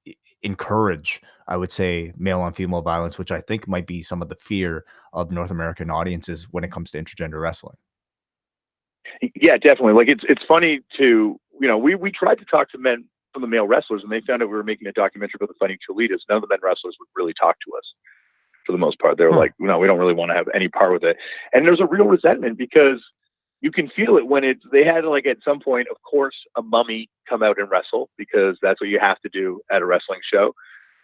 encourage, I would say, male on female violence, which I think might be some of the fear of North American audiences when it comes to intergender wrestling. Yeah, definitely. Like, it's funny to, you know, we tried to talk to men from the male wrestlers, and they found out we were making a documentary about the fighting Cholitas. None of the men wrestlers would really talk to us for the most part. They were like, no, we don't really want to have any part with it. And there's a real resentment because you can feel it when they had, like, at some point, of course, a mummy come out and wrestle, because that's what you have to do at a wrestling show.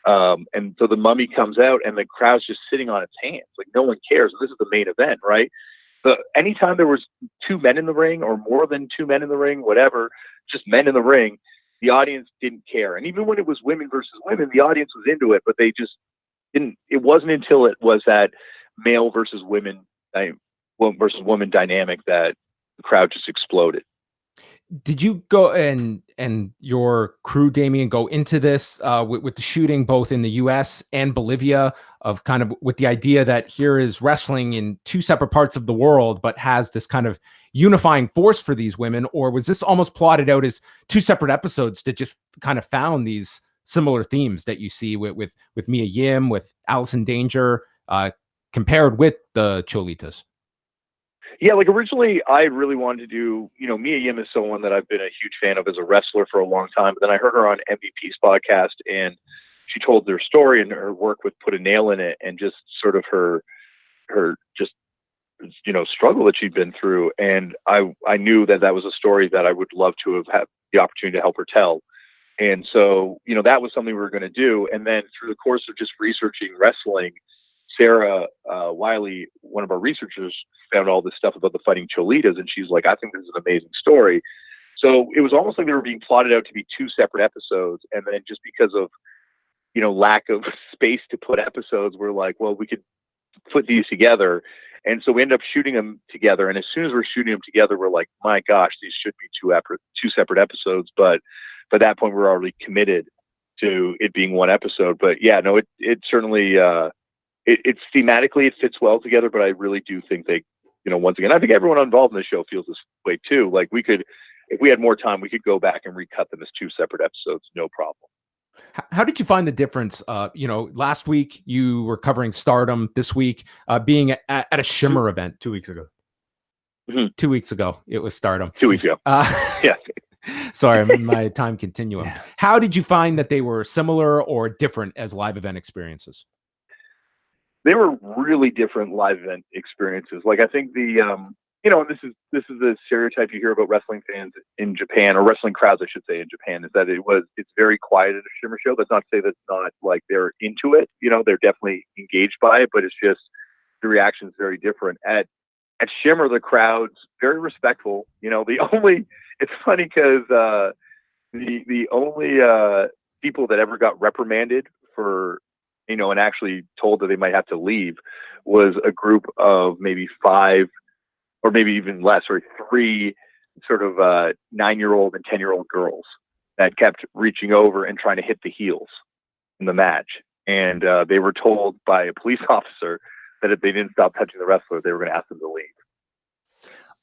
And so the mummy comes out and the crowd's just sitting on its hands. Like, no one cares. This is the main event, right? But anytime there was two men in the ring or more than two men in the ring, whatever, just men in the ring, the audience didn't care. And even when it was women versus women, the audience was into it, but they just didn't. It wasn't until it was that male versus women versus woman dynamic that the crowd just exploded. Did you go and your crew, Damien, go into this with the shooting both in the US and Bolivia, of kind of with the idea that here is wrestling in two separate parts of the world, but has this kind of unifying force for these women? Or was this almost plotted out as two separate episodes that just kind of found these similar themes that you see with Mia Yim, with Allison Danger, compared with the Cholitas? Yeah, like, originally I really wanted to do, you know, Mia Yim is someone that I've been a huge fan of as a wrestler for a long time. But then I heard her on MVP's podcast, and she told their story, and her work with Put a Nail in It, and just sort of her just, you know, struggle that she'd been through. And I knew that was a story that I would love to have the opportunity to help her tell. And so, you know, that was something we were going to do. And then through the course of just researching wrestling, Sarah Wiley, one of our researchers, found all this stuff about the Fighting Cholitas, and she's like, I think this is an amazing story. So it was almost like they were being plotted out to be 2 separate episodes. And then just because of, you know, lack of space to put episodes, we're like, well, we could put these together. And so we ended up shooting them together. And as soon as we're shooting them together, we're like, my gosh, these should be 2 separate episodes. But by that point, we're already committed to it being 1 episode. But yeah, no, it certainly, it's thematically, it fits well together. But I really do think they, you know, once again, I think everyone involved in the show feels this way too. Like we could, if we had more time, we could go back and recut them as 2 separate episodes, no problem. How did you find the difference? You know, last week you were covering Stardom. This week, being at a Shimmer event 2 weeks ago. 2 weeks ago, it was Stardom. 2 weeks ago. Yeah. Sorry, I'm in my time continuum. Yeah. How did you find that they were similar or different as live event experiences? They were really different live event experiences. Like I think the, you know, this is the stereotype you hear about wrestling fans in Japan, or wrestling crowds, I should say, in Japan, is that it's very quiet at a Shimmer show. That's not to say that's not like they're into it. You know, they're definitely engaged by it, but it's just the reaction is very different. At Shimmer, the crowd's very respectful. You know, it's funny because the only people that ever got reprimanded for, you know, and actually told that they might have to leave was a group of maybe 5 or maybe even less, or 3 sort of 9-year-old and 10-year-old girls that kept reaching over and trying to hit the heels in the match. And they were told by a police officer that if they didn't stop touching the wrestler, they were going to ask them to leave.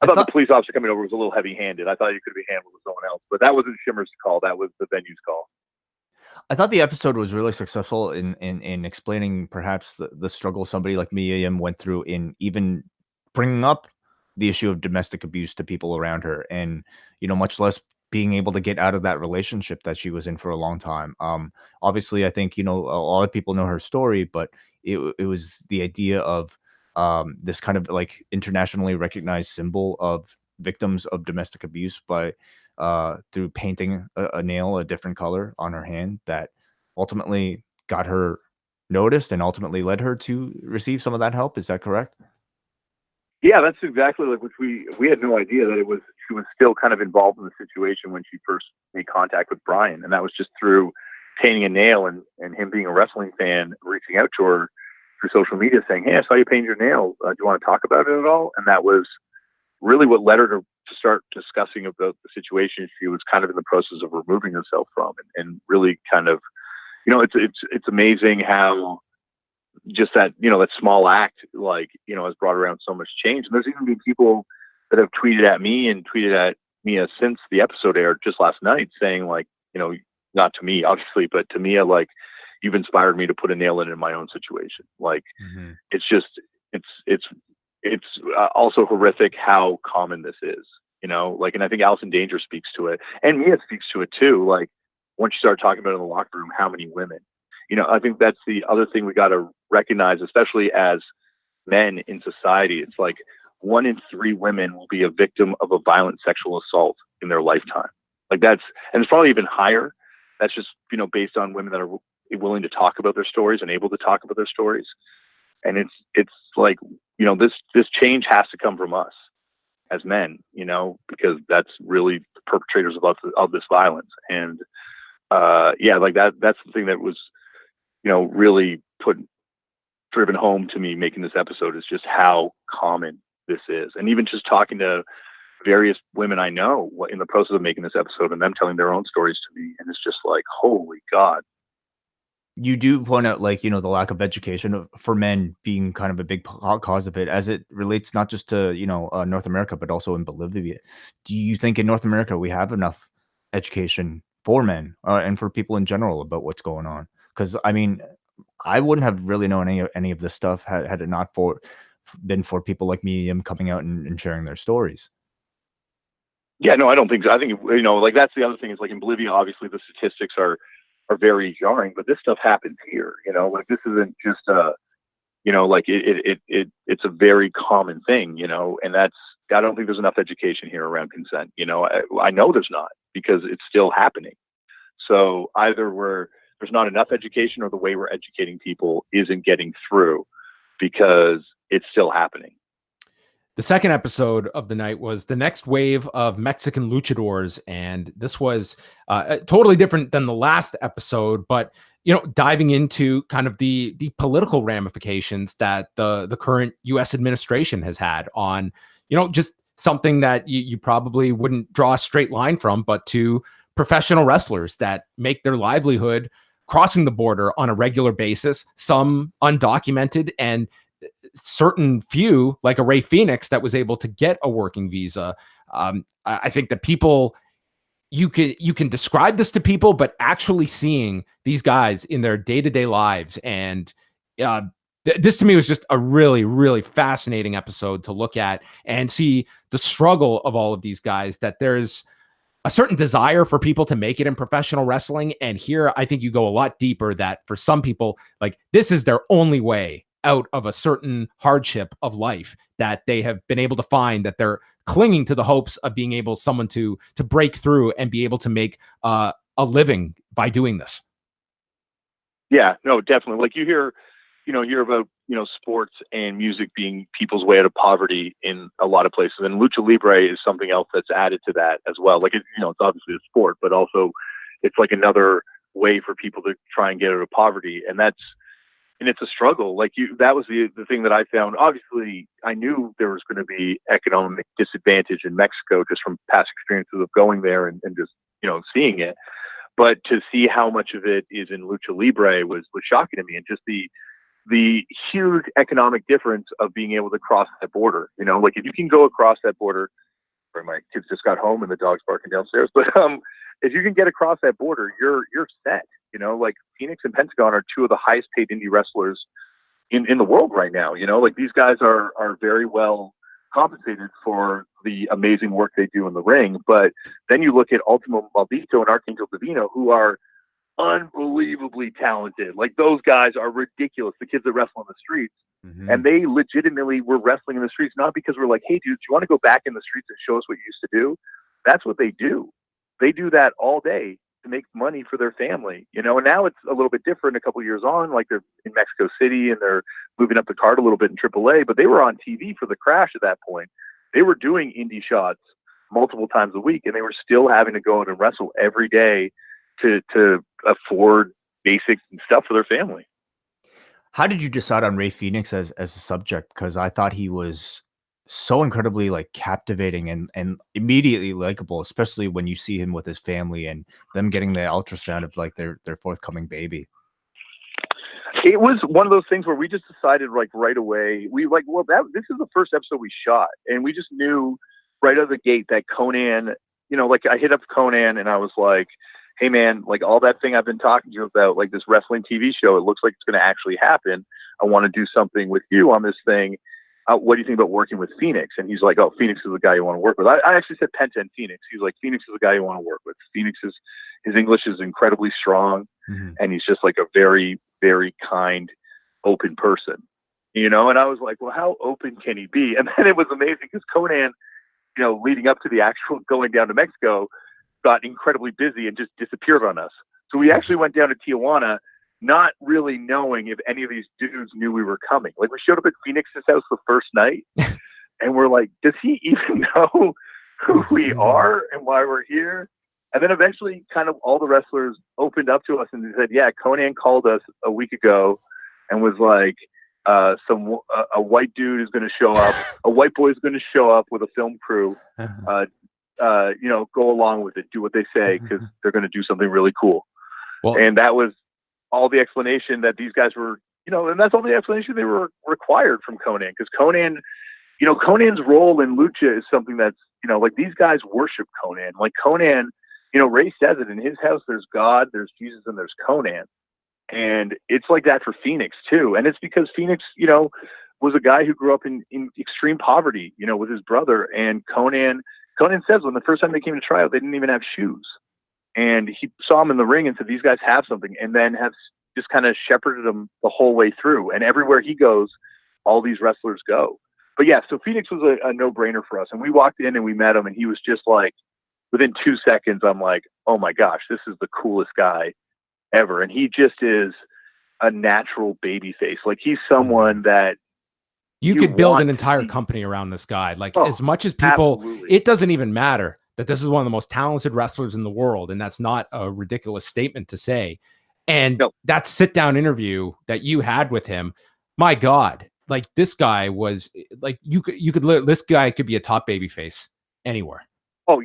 I thought the police officer coming over was a little heavy-handed. I thought you could be handled with someone else, but that wasn't Shimmer's call. That was the venue's call. I thought the episode was really successful in explaining perhaps the struggle somebody like Mia Yim went through in even bringing up the issue of domestic abuse to people around her, and, you know, much less being able to get out of that relationship that she was in for a long time. Obviously, I think, you know, a lot of people know her story, but it was the idea of this kind of like internationally recognized symbol of victims of domestic abuse by through painting a nail a different color on her hand that ultimately got her noticed and ultimately led her to receive some of that help. Is that correct? Yeah, that's exactly like which we had no idea that she was still kind of involved in the situation when she first made contact with Brian, and that was just through painting a nail and him being a wrestling fan, reaching out to her through social media saying, "Hey, I saw you paint your nail. Do you want to talk about it at all?" And that was really what led her to start discussing about the situation she was kind of in the process of removing herself from, and really kind of, you know, it's amazing how just that, you know, that small act, like, you know, has brought around so much change. And there's even been people that have tweeted at me and tweeted at Mia since the episode aired just last night saying, like, you know, not to me obviously, but to Mia, like, you've inspired me to put a nail in my own situation. Like, it's just, it's also horrific how common this is, you know, like, and I think Allison Danger speaks to it, and Mia speaks to it too. Like, once you start talking about it in the locker room, how many women, you know, I think that's the other thing we got to recognize, especially as men in society. It's like 1 in 3 women will be a victim of a violent sexual assault in their lifetime. Like, and it's probably even higher. That's just, you know, based on women that are willing to talk about their stories and able to talk about their stories. And it's like, you know, this change has to come from us as men, you know, because that's really the perpetrators of this violence. And yeah, like that's the thing that was, you know, really driven home to me making this episode, is just how common this is. And even just talking to various women I know in the process of making this episode, and them telling their own stories to me, and it's just like, holy God. You do point out, like, you know, the lack of education for men being kind of a big cause of it, as it relates not just to, you know, North America, but also in Bolivia. Do you think in North America we have enough education for men and for people in general about what's going on? Because, I mean, I wouldn't have really known any of this stuff had it not been for people like me coming out and sharing their stories. Yeah, no, I don't think so. I think, you know, like, that's the other thing is, like, in Bolivia, obviously the statistics are very jarring, but this stuff happens here, you know, like, this isn't just You know, like it's a very common thing, you know, and I don't think there's enough education here around consent. You know, I know there's not, because it's still happening. So either there's not enough education, or the way we're educating people isn't getting through, because it's still happening. The second episode of the night was the next wave of Mexican luchadors, and this was totally different than the last episode, but you know, diving into kind of the political ramifications that the current U.S. administration has had on, you know, just something that you probably wouldn't draw a straight line from, but to professional wrestlers that make their livelihood crossing the border on a regular basis, some undocumented, and certain few, like a Rey Fenix, that was able to get a working visa. I think that people, you can describe this to people, but actually seeing these guys in their day-to-day lives, and this to me was just a really, really fascinating episode to look at and see the struggle of all of these guys, that there's a certain desire for people to make it in professional wrestling. And here, I think you go a lot deeper, that for some people, like, this is their only way out of a certain hardship of life that they have been able to find, that they're clinging to the hopes of being able someone to break through and be able to make a living by doing this. Yeah, no, definitely. Like, you hear about, you know, sports and music being people's way out of poverty in a lot of places. And Lucha Libre is something else that's added to that as well. Like, it's obviously a sport, but also it's like another way for people to try and get out of poverty. And it's a struggle. Like, that was the thing that I found. Obviously, I knew there was going to be economic disadvantage in Mexico just from past experiences of going there and just, you know, seeing it. But to see how much of it is in Lucha Libre was shocking to me. And just the huge economic difference of being able to cross that border. You know, like, if you can go across that border, sorry, my kids just got home and the dog's barking downstairs, but if you can get across that border, you're set. You know, like, Phoenix and Pentagon are two of the highest paid indie wrestlers in the world right now. You know, like, these guys are very well compensated for the amazing work they do in the ring. But then you look at Ultimo, Maldito, and Arkangel Divino, who are unbelievably talented. Like, those guys are ridiculous. The kids that wrestle in the streets, and they legitimately were wrestling in the streets, not because we're like, hey, dude, do you want to go back in the streets and show us what you used to do? That's what they do. They do that all day to make money for their family, you know. And now it's a little bit different a couple of years on, like, they're in Mexico City and they're moving up the card a little bit in AAA, but they were on TV for the Crash at that point. They were doing indie shots multiple times a week, and they were still having to go out and wrestle every day to afford basic stuff for their family. How did you decide on Rey Fenix as a subject? Because I thought he was so incredibly, like, captivating and immediately likable, especially when you see him with his family and them getting the ultrasound of, like, their forthcoming baby. It was one of those things where we just decided, like, right away, this is the first episode we shot, and we just knew right out of the gate that Konnan, you know, like, I hit up Konnan and I was like, hey man, like, all that thing I've been talking to you about, like, this wrestling TV show, it looks like it's going to actually happen. I want to do something with you on this thing. What do you think about working with Phoenix? And he's like, oh, Phoenix is the guy you want to work with. I actually said Penta and Phoenix. He's like, Phoenix is the guy you want to work with. His English is incredibly strong, and he's just, like, a very, very kind, open person, you know? And I was like, well, how open can he be? And then it was amazing because Konnan, you know, leading up to the actual going down to Mexico, got incredibly busy and just disappeared on us. So we actually went down to Tijuana, not really knowing if any of these dudes knew we were coming. Like, we showed up at Phoenix's house the first night and we're like, does he even know who we are and why we're here? And then eventually kind of all the wrestlers opened up to us and they said, yeah, Konnan called us a week ago and was like, a white dude is going to show up. A white boy is going to show up with a film crew. You know, go along with it, do what they say, because they're going to do something really cool. Well, and that was all the explanation that these guys were, you know, and that's all the explanation they were required from Konnan, because Konnan, you know, Konnan's role in Lucha is something that's, you know, like, these guys worship Konnan. Like, Konnan, you know, Ray says it, in his house, there's God, there's Jesus, and there's Konnan. And it's like that for Phoenix too. And it's because Phoenix, you know, was a guy who grew up in extreme poverty, you know, with his brother. And Konnan says when the first time they came to try out, they didn't even have shoes. And he saw him in the ring and said, these guys have something, and then have just kind of shepherded him the whole way through. And everywhere he goes, all these wrestlers go. But yeah, so Fenix was a no-brainer for us. And we walked in and we met him, and he was just like, within 2 seconds, I'm like, oh my gosh, this is the coolest guy ever. And he just is a natural baby face. Like, he's someone that you could build an entire company around this guy. Like, as much as people, absolutely. It doesn't even matter that this is one of the most talented wrestlers in the world. And that's not a ridiculous statement to say. And that sit-down interview that you had with him, my God, like, this guy was like, this guy could be a top baby face anywhere. Oh,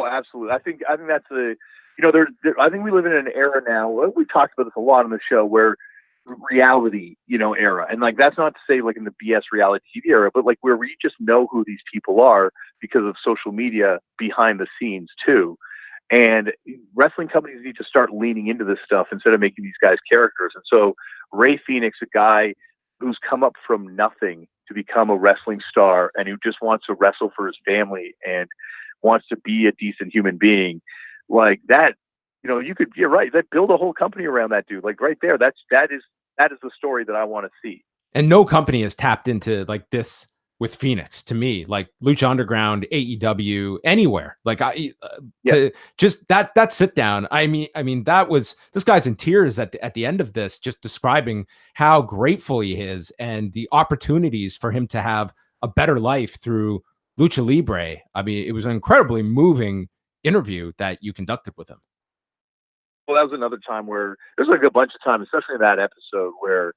absolutely. I think that's I think we live in an era now. We talked about this a lot on the show, where reality, era. And like, that's not to say like in the BS reality TV era, but like where we just know who these people are because of social media behind the scenes too. And wrestling companies need to start leaning into this stuff instead of making these guys characters. And so Rey Fenix, a guy who's come up from nothing to become a wrestling star and who just wants to wrestle for his family and wants to be a decent human being, like that, you're right. That build a whole company around that dude. Like right there, that is the story that I want to see. And no company has tapped into like this with Fenix, to me. Like Lucha Underground, AEW, anywhere. Like to just that sit down. I mean that was, this guy's in tears at the end of this, just describing how grateful he is and the opportunities for him to have a better life through Lucha Libre. I mean, it was an incredibly moving interview that you conducted with him. Well, that was another time where there's like a bunch of times, especially in that episode, where,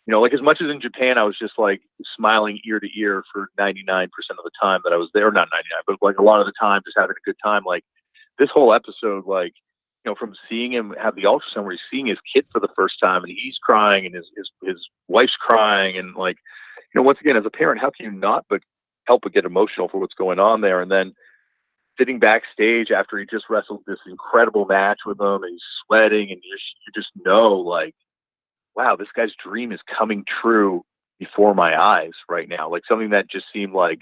like as much as in Japan, I was just like smiling ear to ear for 99% of the time that I was there, not 99, but like a lot of the time, just having a good time. Like this whole episode, like, from seeing him have the ultrasound where he's seeing his kid for the first time and he's crying and his wife's crying. And like, once again, as a parent, how can you not but help but get emotional for what's going on there? And then sitting backstage after he just wrestled this incredible match with him, and he's sweating, and you just know, like, wow, this guy's dream is coming true before my eyes right now. Like something that just seemed like,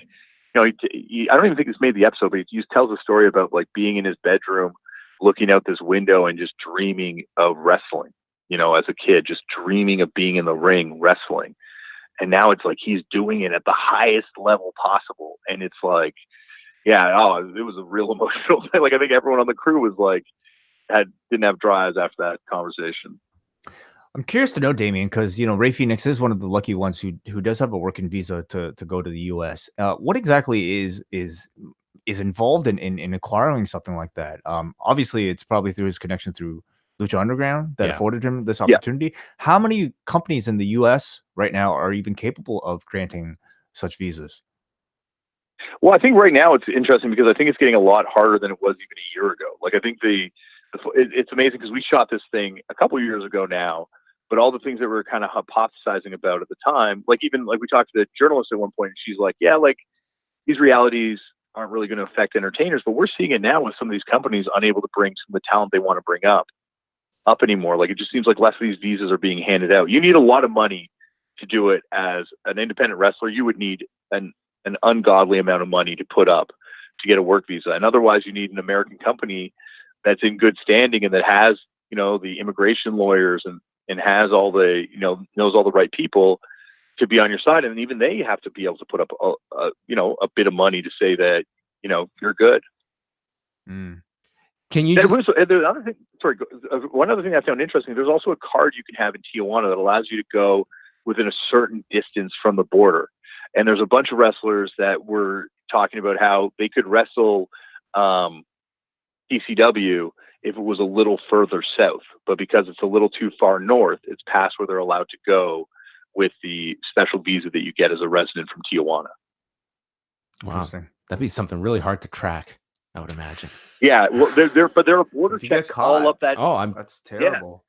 I don't even think it's made the episode, but he tells a story about like being in his bedroom, looking out this window and just dreaming of wrestling, as a kid, just dreaming of being in the ring wrestling. And now it's like he's doing it at the highest level possible. And it's like, it was a real emotional thing. Like I think everyone on the crew was like, didn't have dry eyes after that conversation. I'm curious to know, Damien, because Rey Fenix is one of the lucky ones who does have a working visa to go to the U.S. What exactly is involved in acquiring something like that? Obviously, it's probably through his connection through Lucha Underground that afforded him this opportunity. How many companies in the U.S. right now are even capable of granting such visas? Well, I think right now it's interesting because I think it's getting a lot harder than it was even a year ago. Like I think it's amazing because we shot this thing a couple of years ago now, but all the things that we were kind of hypothesizing about at the time, like even like we talked to the journalist at one point, and she's like, yeah, like these realities aren't really going to affect entertainers, but we're seeing it now with some of these companies unable to bring some of the talent they want to bring up anymore. Like it just seems like less of these visas are being handed out. You need a lot of money to do it as an independent wrestler. You would need an ungodly amount of money to put up to get a work visa. And otherwise you need an American company that's in good standing and that has, the immigration lawyers and has all the, knows all the right people to be on your side. And even they have to be able to put up a bit of money to say that, you're good. Mm. Can you just... one other thing I found interesting, there's also a card you can have in Tijuana that allows you to go within a certain distance from the border. And there's a bunch of wrestlers that were talking about how they could wrestle ECW if it was a little further south, but because it's a little too far north, it's past where they're allowed to go with the special visa that you get as a resident from Tijuana. Wow, that'd be something really hard to track, I would imagine. Yeah, well, there are border checks all up that. That's terrible.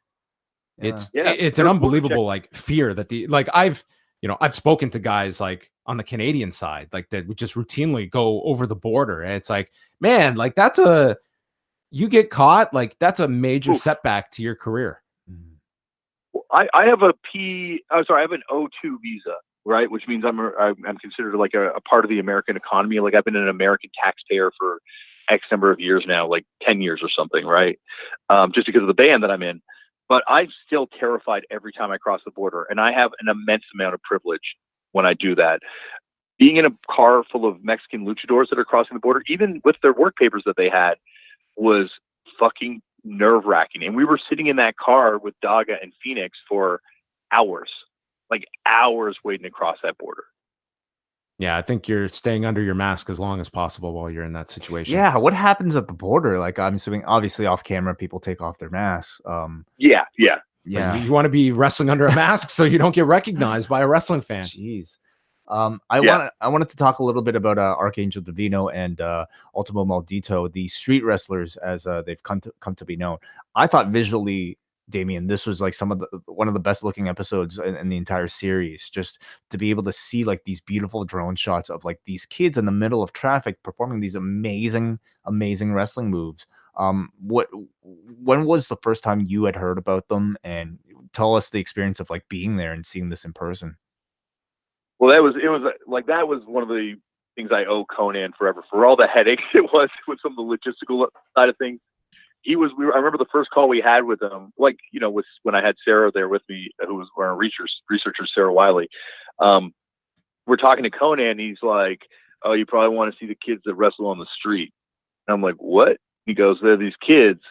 Yeah. It's an unbelievable like fear that I've spoken to guys like on the Canadian side, like that would just routinely go over the border. And it's like, man, like you get caught, like that's a major setback to your career. I have I have an O2 visa, right? Which means I'm considered like a part of the American economy. Like I've been an American taxpayer for X number of years now, like 10 years or something, right? Just because of the band that I'm in. but I'm still terrified every time I cross the border. And I have an immense amount of privilege when I do that. Being in a car full of Mexican luchadors that are crossing the border, even with their work papers that they had, was fucking nerve-wracking. And we were sitting in that car with Daga and Fenix for hours, like hours waiting to cross that border. Yeah, I think you're staying under your mask as long as possible while you're in that situation. Yeah, what happens at the border? Like, I'm assuming, obviously, off camera, people take off their masks. Yeah. But you want to be wrestling under a mask so you don't get recognized by a wrestling fan. Jeez. I wanted to talk a little bit about Arkangel Divino and Ultimo Maldito, the street wrestlers, as they've come to be known. I thought visually, Damien, this was like one of the best looking episodes in the entire series. Just to be able to see like these beautiful drone shots of like these kids in the middle of traffic performing these amazing wrestling moves. When was the first time you had heard about them, and tell us the experience of like being there and seeing this in person? Well, that was one of the things I owe Konnan forever, for all the headaches it was with some of the logistical side of things. I remember the first call we had with him, like, with when I had Sarah there with me, who was our researcher, Sarah Wiley. We're talking to Konnan, and he's like, "Oh, you probably want to see the kids that wrestle on the street." And I'm like, "What?" He goes, "They're these kids,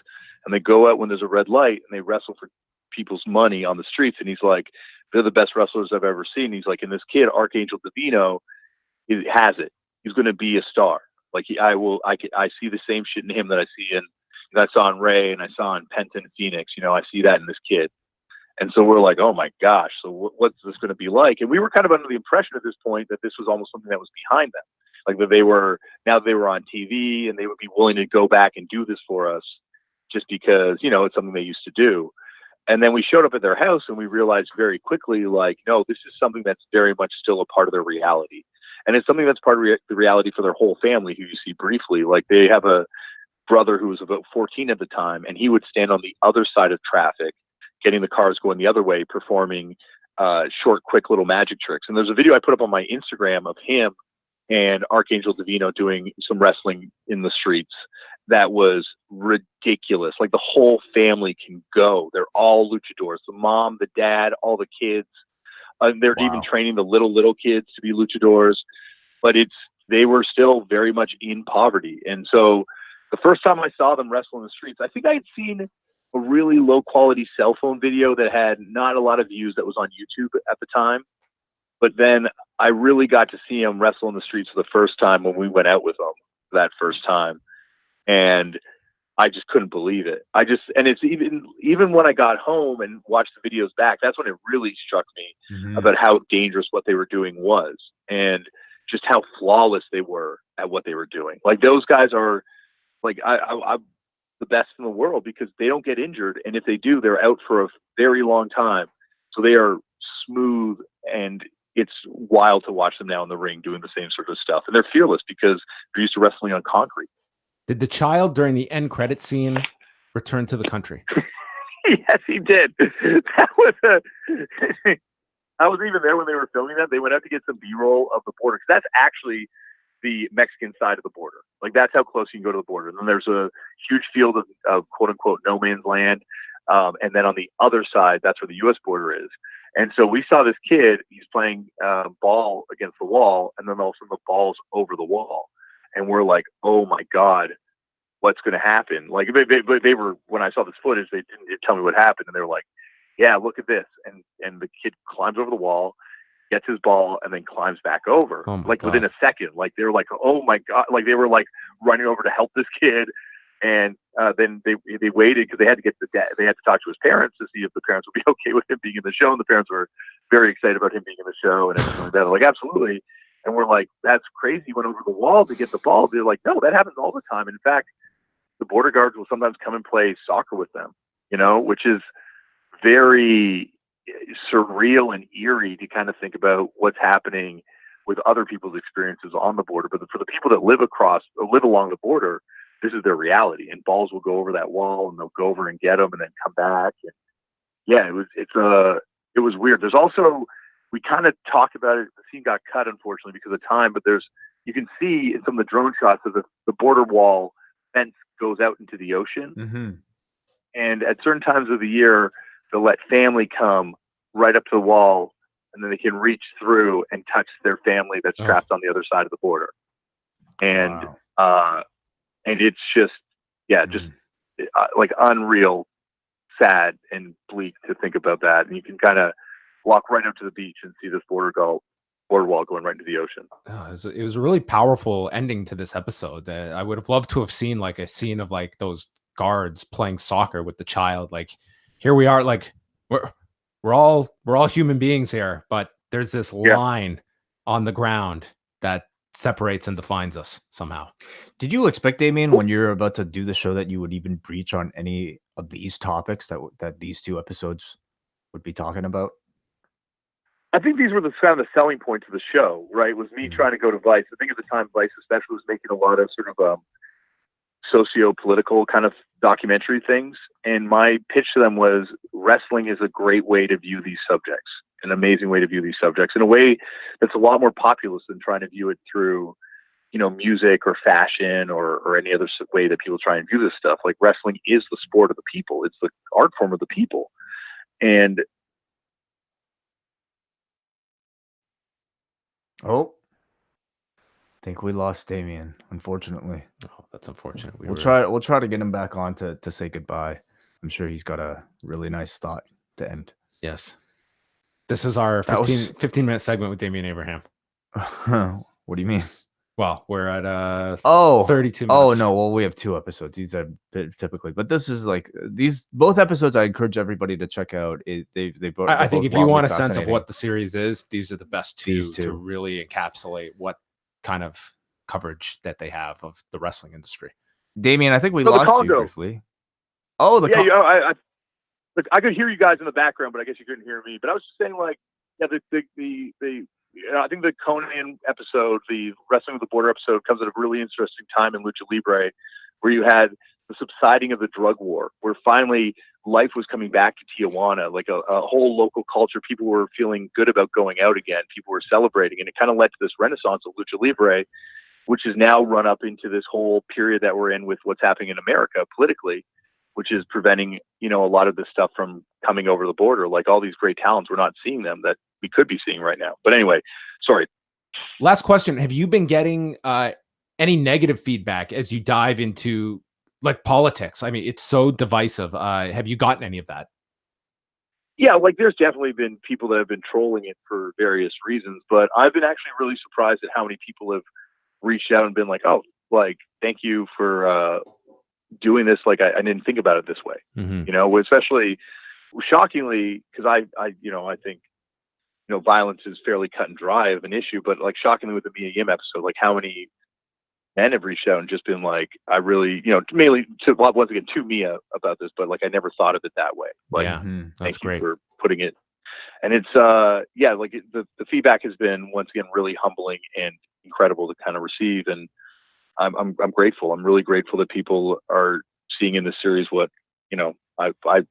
and they go out when there's a red light, and they wrestle for people's money on the streets." And he's like, "They're the best wrestlers I've ever seen." He's like, "And this kid, Arkangel Divino, he has it. He's going to be a star. Like I see the same shit in him that I saw in Ray, and I saw in Penta and Phoenix. I see that in this kid." And so we're like, "Oh my gosh, so what's this going to be like?" And we were kind of under the impression at this point that this was almost something that was behind them, like that they were on TV and they would be willing to go back and do this for us just because it's something they used to do. And then we showed up at their house, and we realized very quickly, like, no, this is something that's very much still a part of their reality. And it's something that's part of the reality for their whole family, who you see briefly. Like, they have a brother who was about 14 at the time, and he would stand on the other side of traffic, getting the cars going the other way, performing short, quick little magic tricks. And there's a video I put up on my Instagram of him and Arkangel Divino doing some wrestling in the streets that was ridiculous. Like, the whole family can go. They're all luchadors. The mom, the dad, all the kids. They're even training the little kids to be luchadors. But they were still very much in poverty. And so the first time I saw them wrestle in the streets, I think I had seen a really low quality cell phone video that had not a lot of views that was on YouTube at the time. But then I really got to see him wrestle in the streets for the first time when we went out with him that first time. And I just couldn't believe it. And it's even when I got home and watched the videos back, that's when it really struck me about how dangerous what they were doing was, and just how flawless they were at what they were doing. Like, those guys are like, I'm the best in the world because they don't get injured. And if they do, they're out for a very long time. So they are smooth, and it's wild to watch them now in the ring doing the same sort of stuff. And they're fearless because they're used to wrestling on concrete. Did the child during the end credit scene return to the country? Yes, he did. I was even there when they were filming that. They went out to get some B-roll of the border, because that's actually the Mexican side of the border. Like, that's how close you can go to the border. And then there's a huge field of quote unquote no man's land. And then on the other side, that's where the U.S. border is. And so we saw this kid, he's playing ball against the wall, and then all of a sudden the ball's over the wall. And we're like, oh my God, what's going to happen? Like, they were, when I saw this footage, they didn't tell me what happened. And they were like, yeah, look at this. And the kid climbs over the wall, gets his ball, and then climbs back over, like within a second. Like, they were like, oh my God, like they were like running over to help this kid. And then they waited because they had to get they had to talk to his parents to see if the parents would be okay with him being in the show. And the parents were very excited about him being in the show and everything like that. They're like, absolutely. And we're like, that's crazy. He went over the wall to get the ball. They're like, no, that happens all the time. And in fact, the border guards will sometimes come and play soccer with them, which is very surreal and eerie to kind of think about what's happening with other people's experiences on the border. But for the people that live along the border, this is their reality. And balls will go over that wall, and they'll go over and get them and then come back. And yeah, it was weird. There's also, we kind of talked about it. The scene got cut, unfortunately, because of time, but you can see in some of the drone shots of the border wall fence goes out into the ocean. Mm-hmm. And at certain times of the year, they'll let family come right up to the wall, and then they can reach through and touch their family that's trapped on the other side of the border. And and it's just like unreal, sad, and bleak to think about that. And you can kind of walk right up to the beach and see this boardwalk going right into the ocean. It was a really powerful ending to this episode. That I would have loved to have seen, like a scene of like those guards playing soccer with the child. Like, here we are, like we're all human beings here, but there's this line on the ground that separates and defines us somehow. Did you expect, Damien, when you're about to do the show, that you would even breach on any of these topics that these 2 episodes would be talking about? I think these were the kind of the selling points of the show, right? Was me trying to go to Vice. I think at the time Vice especially was making a lot of sort of socio-political kind of documentary things. And my pitch to them was, wrestling is a great way to view these subjects, an amazing way to view these subjects in a way that's a lot more populist than trying to view it through, music or fashion or any other way that people try and view this stuff. Like, wrestling is the sport of the people. It's the art form of the people. And I think we lost Damien, unfortunately. Oh, that's unfortunate. We'll try to get him back on to say goodbye. I'm sure he's got a really nice thought to end. Yes. This is our 15-minute segment with Damien Abraham. What do you mean? Well, we're at 32 minutes. Oh no, well, we have 2 episodes. These are typically, but this is like both episodes. I encourage everybody to check out. I think if you want a sense of what the series is, these are the best two to really encapsulate what kind of coverage that they have of the wrestling industry. Damien, I think we lost you briefly. Oh, I could hear you guys in the background, but I guess you couldn't hear me. But I was just saying, like, I think the Konnan episode, the Wrestling with the Border episode, comes at a really interesting time in Lucha Libre, where you had the subsiding of the drug war, where finally life was coming back to Tijuana, like a whole local culture. People were feeling good about going out again. People were celebrating, and it kind of led to this renaissance of Lucha Libre, which has now run up into this whole period that we're in with what's happening in America politically, which is preventing, a lot of this stuff from coming over the border. Like, all these great talents, we're not seeing them that we could be seeing right now. But anyway, sorry. Last question. Have you been getting any negative feedback as you dive into like politics? I mean, it's so divisive. Have you gotten any of that? Yeah, like, there's definitely been people that have been trolling it for various reasons, but I've been actually really surprised at how many people have reached out and been like, oh, like, thank you for doing this. Like, I didn't think about it this way, especially shockingly, because I think, violence is fairly cut and dry of an issue, but like, shockingly with the Mia Yim episode, like, how many men have reached out and just been like, I really, mainly once again to Mia about this, but like, I never thought of it that way. Like, that's great for putting it. And it's, the feedback has been, once again, really humbling and incredible to kind of receive. And I'm grateful. I'm really grateful that people are seeing in this series what, I've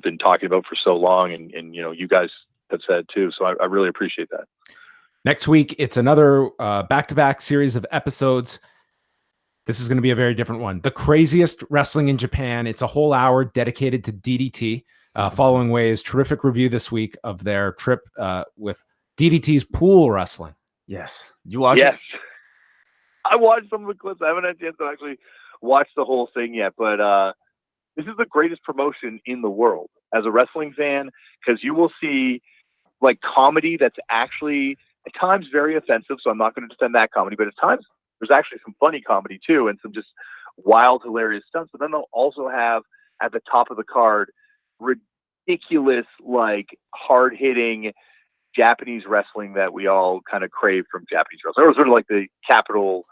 been talking about for so long, and you guys have said too. So I really appreciate that. Next week, it's another back-to-back series of episodes. This is going to be a very different one. The craziest wrestling in Japan. It's a whole hour dedicated to DDT. Following Wai's terrific review this week of their trip with DDT's pool wrestling. Yes. You watch it? I watched some of the clips. I haven't had a chance to actually watch the whole thing yet, but this is the greatest promotion in the world as a wrestling fan, because you will see like comedy that's actually at times very offensive. So I'm not going to defend that comedy, but at times there's actually some funny comedy too, and some just wild, hilarious stunts. But then they'll also have at the top of the card ridiculous, like, hard-hitting Japanese wrestling that we all kind of crave from Japanese wrestling. Or sort of like the capital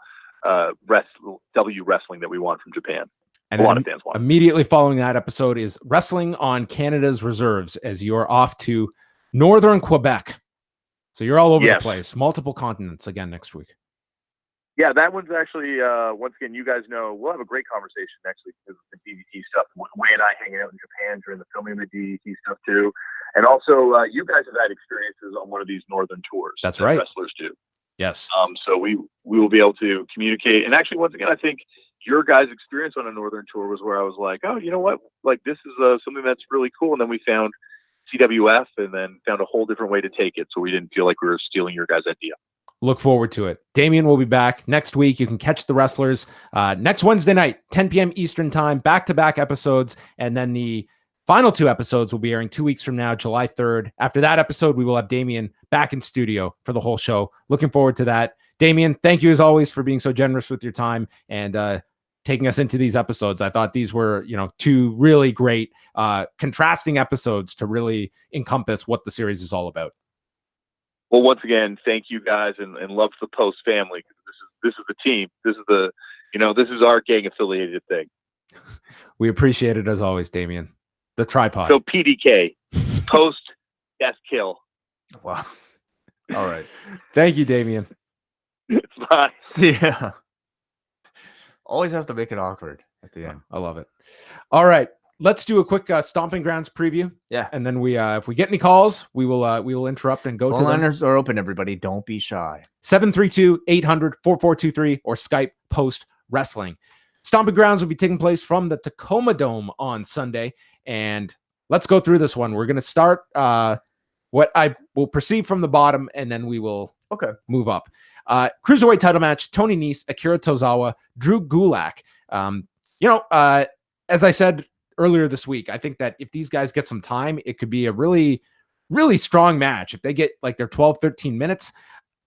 W wrestling that we want from Japan. And a lot of fans want. Immediately following that episode is Wrestling on Canada's Reserves, as you're off to northern Quebec. So you're all over the place, multiple continents again next week. Yeah, that one's actually, once again, you guys know, we'll have a great conversation next week because of the DDT stuff. Wai and I hanging out in Japan during the filming of the DDT stuff too. And also, you guys have had experiences on one of these northern tours. That's right. Wrestlers do. Yes. So we will be able to communicate. And actually, once again, I think your guys' experience on a Northern tour was where I was like, oh, you know what? Like, this is something that's really cool. And then we found CWF and then found a whole different way to take it. So we didn't feel like we were stealing your guys' idea. Look forward to it. Damien will be back next week. You can catch the wrestlers next Wednesday night, 10 p.m. Eastern time, back-to-back episodes. And then the final 2 episodes will be airing 2 weeks from now, July 3rd. After that episode, we will have Damien back in studio for the whole show. Looking forward to that. Damien, thank you as always for being so generous with your time and taking us into these episodes. I thought these were, 2 really great contrasting episodes to really encompass what the series is all about. Well, once again, thank you guys and love to the Post family. This is the team. This is this is our gang affiliated thing. We appreciate it as always, Damien. The tripod. So PDK, Post Death Kill. Wow. All right. Thank you, Damien. Bye. See ya. Always has to make it awkward at the end. I love it. All right. Let's do a quick Stomping Grounds preview. Yeah. And then we if we get any calls, we will interrupt and go to them. Phone lines are open, everybody. Don't be shy. 732-800-4423 or Skype Post Wrestling. Stomping Grounds will be taking place from the Tacoma Dome on Sunday. And let's go through this one. We're going to start what I will perceive from the bottom, and then we will move up. Cruiserweight title match, Tony Nese, Akira Tozawa, Drew Gulak. As I said earlier this week, I think that if these guys get some time, it could be a really, really strong match. If they get like their 12, 13 minutes,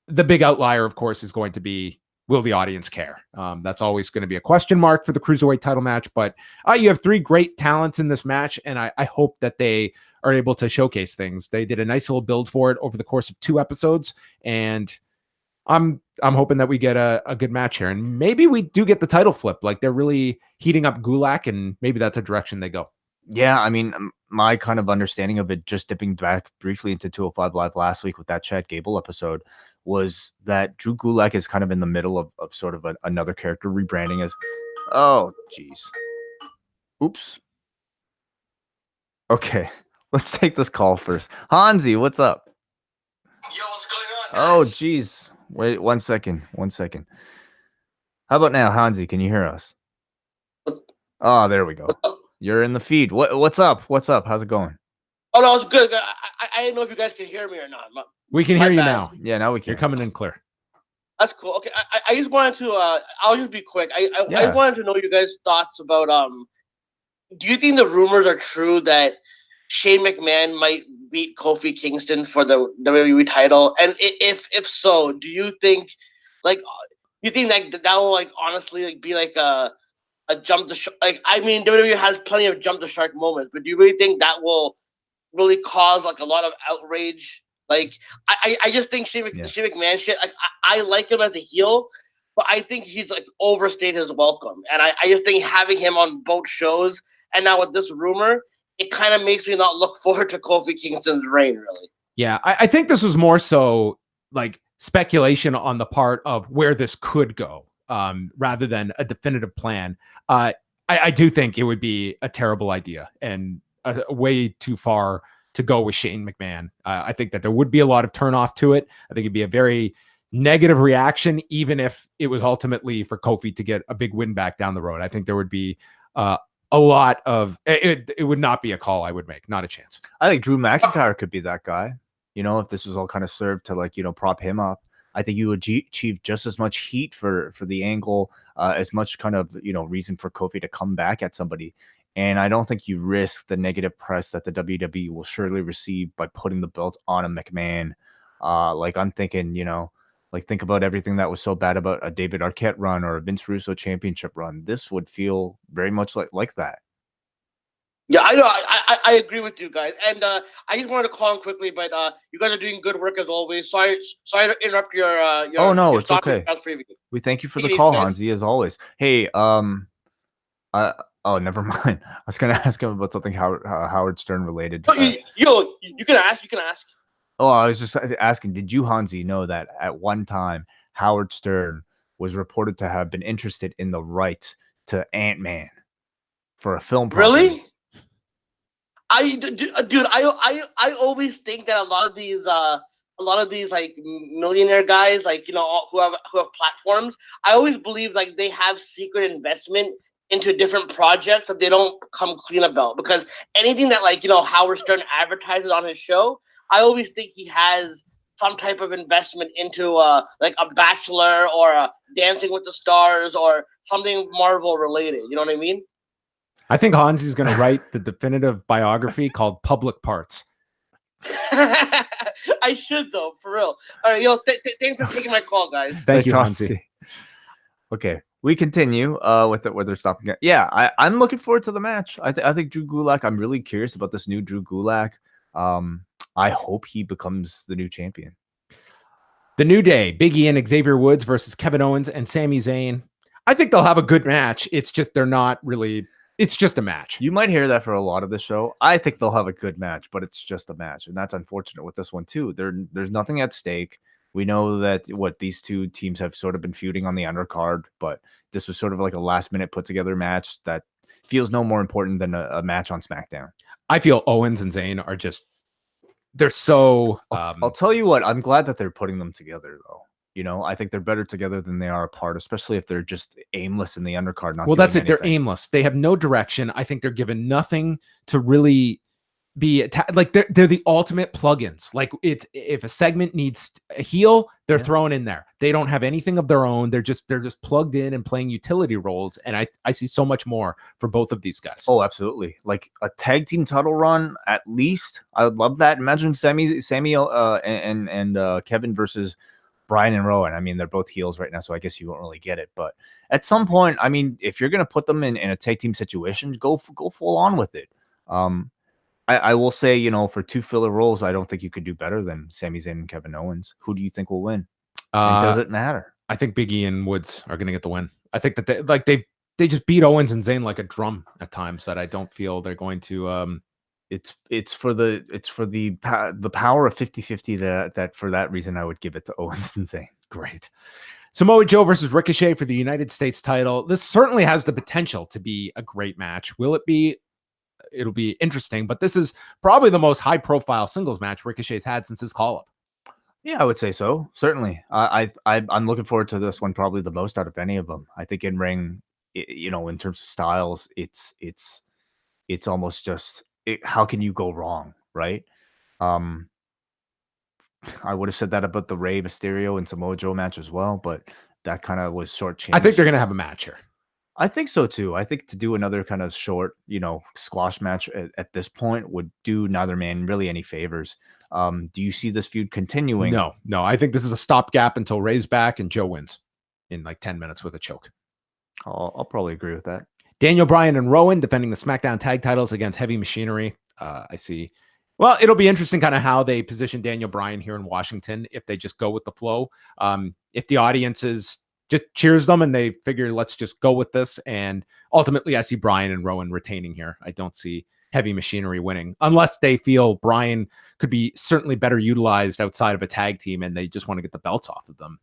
the big outlier, of course, is going to be, will the audience care? That's always going to be a question mark for the Cruiserweight title match, but you have 3 great talents in this match, and I hope that they are able to showcase things. They did a nice little build for it over the course of 2 episodes, and I'm hoping that we get a good match here, and maybe we do get the title flip. Like, they're really heating up Gulak, and maybe that's a direction they go. Yeah, I mean, my kind of understanding of it, just dipping back briefly into 205 Live last week with that Chad Gable episode, was that Drew Gulak is kind of in the middle of sort of another character rebranding as, oh, geez. Oops. Okay, let's take this call first. Hansi, what's up? Yo, what's going on, Oh, guys? geez. Wait, 1 second. 1 second. How about now, Hansi? Can you hear us? Oh, there we go. You're in the feed. What's up? What's up? How's it going? Oh, no, it's good. I didn't know if you guys can hear me or not. We can hear you bad. now. Yeah, now we can. You're coming in clear. That's cool. Okay, I just wanted to. I'll just be quick. I Yeah. wanted to know your guys' thoughts about. Do you think the rumors are true that Shane McMahon might beat Kofi Kingston for the WWE title? And if so, do you think that will like honestly like be like a jump the shark? Like, I mean, WWE has plenty of jump the shark moments, but do you really think that will really cause like a lot of outrage? Like, I just think Shane McMahon shit. Like, I like him as a heel, but I think he's like overstayed his welcome, and I just think having him on both shows and now with this rumor, it kind of makes me not look forward to Kofi Kingston's reign, really. Yeah, I think this was more so like speculation on the part of where this could go, rather than a definitive plan. I do think it would be a terrible idea and a way too far to go with Shane McMahon. I think that there would be a lot of turnoff to it. I think it'd be a very negative reaction, even if it was ultimately for Kofi to get a big win back down the road. I think there would be a lot of it. It would not be a call I would make. Not a chance. I think Drew McIntyre could be that guy. If this was all kind of served to prop him up, I think you would achieve just as much heat for the angle, as much kind of, reason for Kofi to come back at somebody. And I don't think you risk the negative press that the WWE will surely receive by putting the belt on a McMahon. I'm thinking, think about everything that was so bad about a David Arquette run or a Vince Russo championship run. This would feel very much like that. Yeah, I know. I agree with you guys, and I just wanted to call in quickly, but you guys are doing good work as always. Sorry to interrupt your. Oh no, your it's okay. We thank you for the call, Hansi, as always. Hey, oh, never mind. I was gonna ask him about something Howard Stern related. You can ask. You can ask. Oh, I was just asking. Did you, Hansi, know that at one time Howard Stern was reported to have been interested in the rights to Ant-Man for a film property? Really? I always think that a lot of these a lot of these like millionaire guys, like who have platforms, I always believe like they have secret investment into different projects that they don't come clean about. Because anything that like Howard Stern advertises on his show, I always think he has some type of investment into like a Bachelor or a Dancing with the Stars or something Marvel related. You know what I mean? I think Hansi's going to write the definitive biography called Public Parts. I should though, for real. All right, thanks for taking my call, guys. Thank you, Hansi. Okay, we continue with it. Whether stopping it, yeah, I'm looking forward to the match. I think Drew Gulak. I'm really curious about this new Drew Gulak. I hope he becomes the new champion. The New Day, Big E and Xavier Woods versus Kevin Owens and Sami Zayn. I think they'll have a good match. It's just they're not really. It's just a match. You might hear that for a lot of the show. I think they'll have a good match, but it's just a match, and that's unfortunate with this one too. There's nothing at stake. We know that these two teams have sort of been feuding on the undercard, but this was sort of like a last minute put together match that feels no more important than a match on SmackDown. I feel Owens and Zayn are just they're so. I'll tell you what. I'm glad that they're putting them together though. I think they're better together than they are apart, especially if they're just aimless in the undercard. Well, that's it. They're aimless. They have no direction. I think they're given nothing to really be like they're the ultimate plugins. Like if a segment needs a heel, they're thrown in there. They don't have anything of their own. They're just plugged in and playing utility roles. And I see so much more for both of these guys. Oh, absolutely. Like a tag team title run, at least. I would love that. Imagine Sammy and Kevin versus Brian and Rowan. I mean, they're both heels right now, so I guess you won't really get it. But at some point, I mean, if you're going to put them in a tag team situation, go full on with it. I will say, for two filler roles, I don't think you could do better than Sami Zayn and Kevin Owens. Who do you think will win? And does it matter? I think Big E and Woods are going to get the win. I think that they just beat Owens and Zayn like a drum at times that I don't feel they're going to. It's for the power of 50-50 that for that reason I would give it to Owens and Zayn. Great. Samoa Joe versus Ricochet for the United States title. This certainly has the potential to be a great match. Will it be? It'll be interesting, but this is probably the most high-profile singles match Ricochet's had since his call-up. Yeah, I would say so. Certainly, I'm looking forward to this one probably the most out of any of them. I think in ring, in terms of styles, it's almost just. How can you go wrong, right? I would have said that about the Rey Mysterio and Samoa Joe match as well, but that kind of was shortchanged. I think they're going to have a match here. I think so too. I think to do another kind of short, squash match at this point would do neither man really any favors. Do you see this feud continuing? No. I think this is a stopgap until Rey's back and Joe wins in like 10 minutes with a choke. I'll probably agree with that. Daniel Bryan and Rowan defending the SmackDown tag titles against Heavy Machinery. I see. Well, it'll be interesting kind of how they position Daniel Bryan here in Washington, if they just go with the flow. If the audience just cheers them and they figure, let's just go with this. And ultimately, I see Bryan and Rowan retaining here. I don't see Heavy Machinery winning unless they feel Bryan could be certainly better utilized outside of a tag team and they just want to get the belts off of them.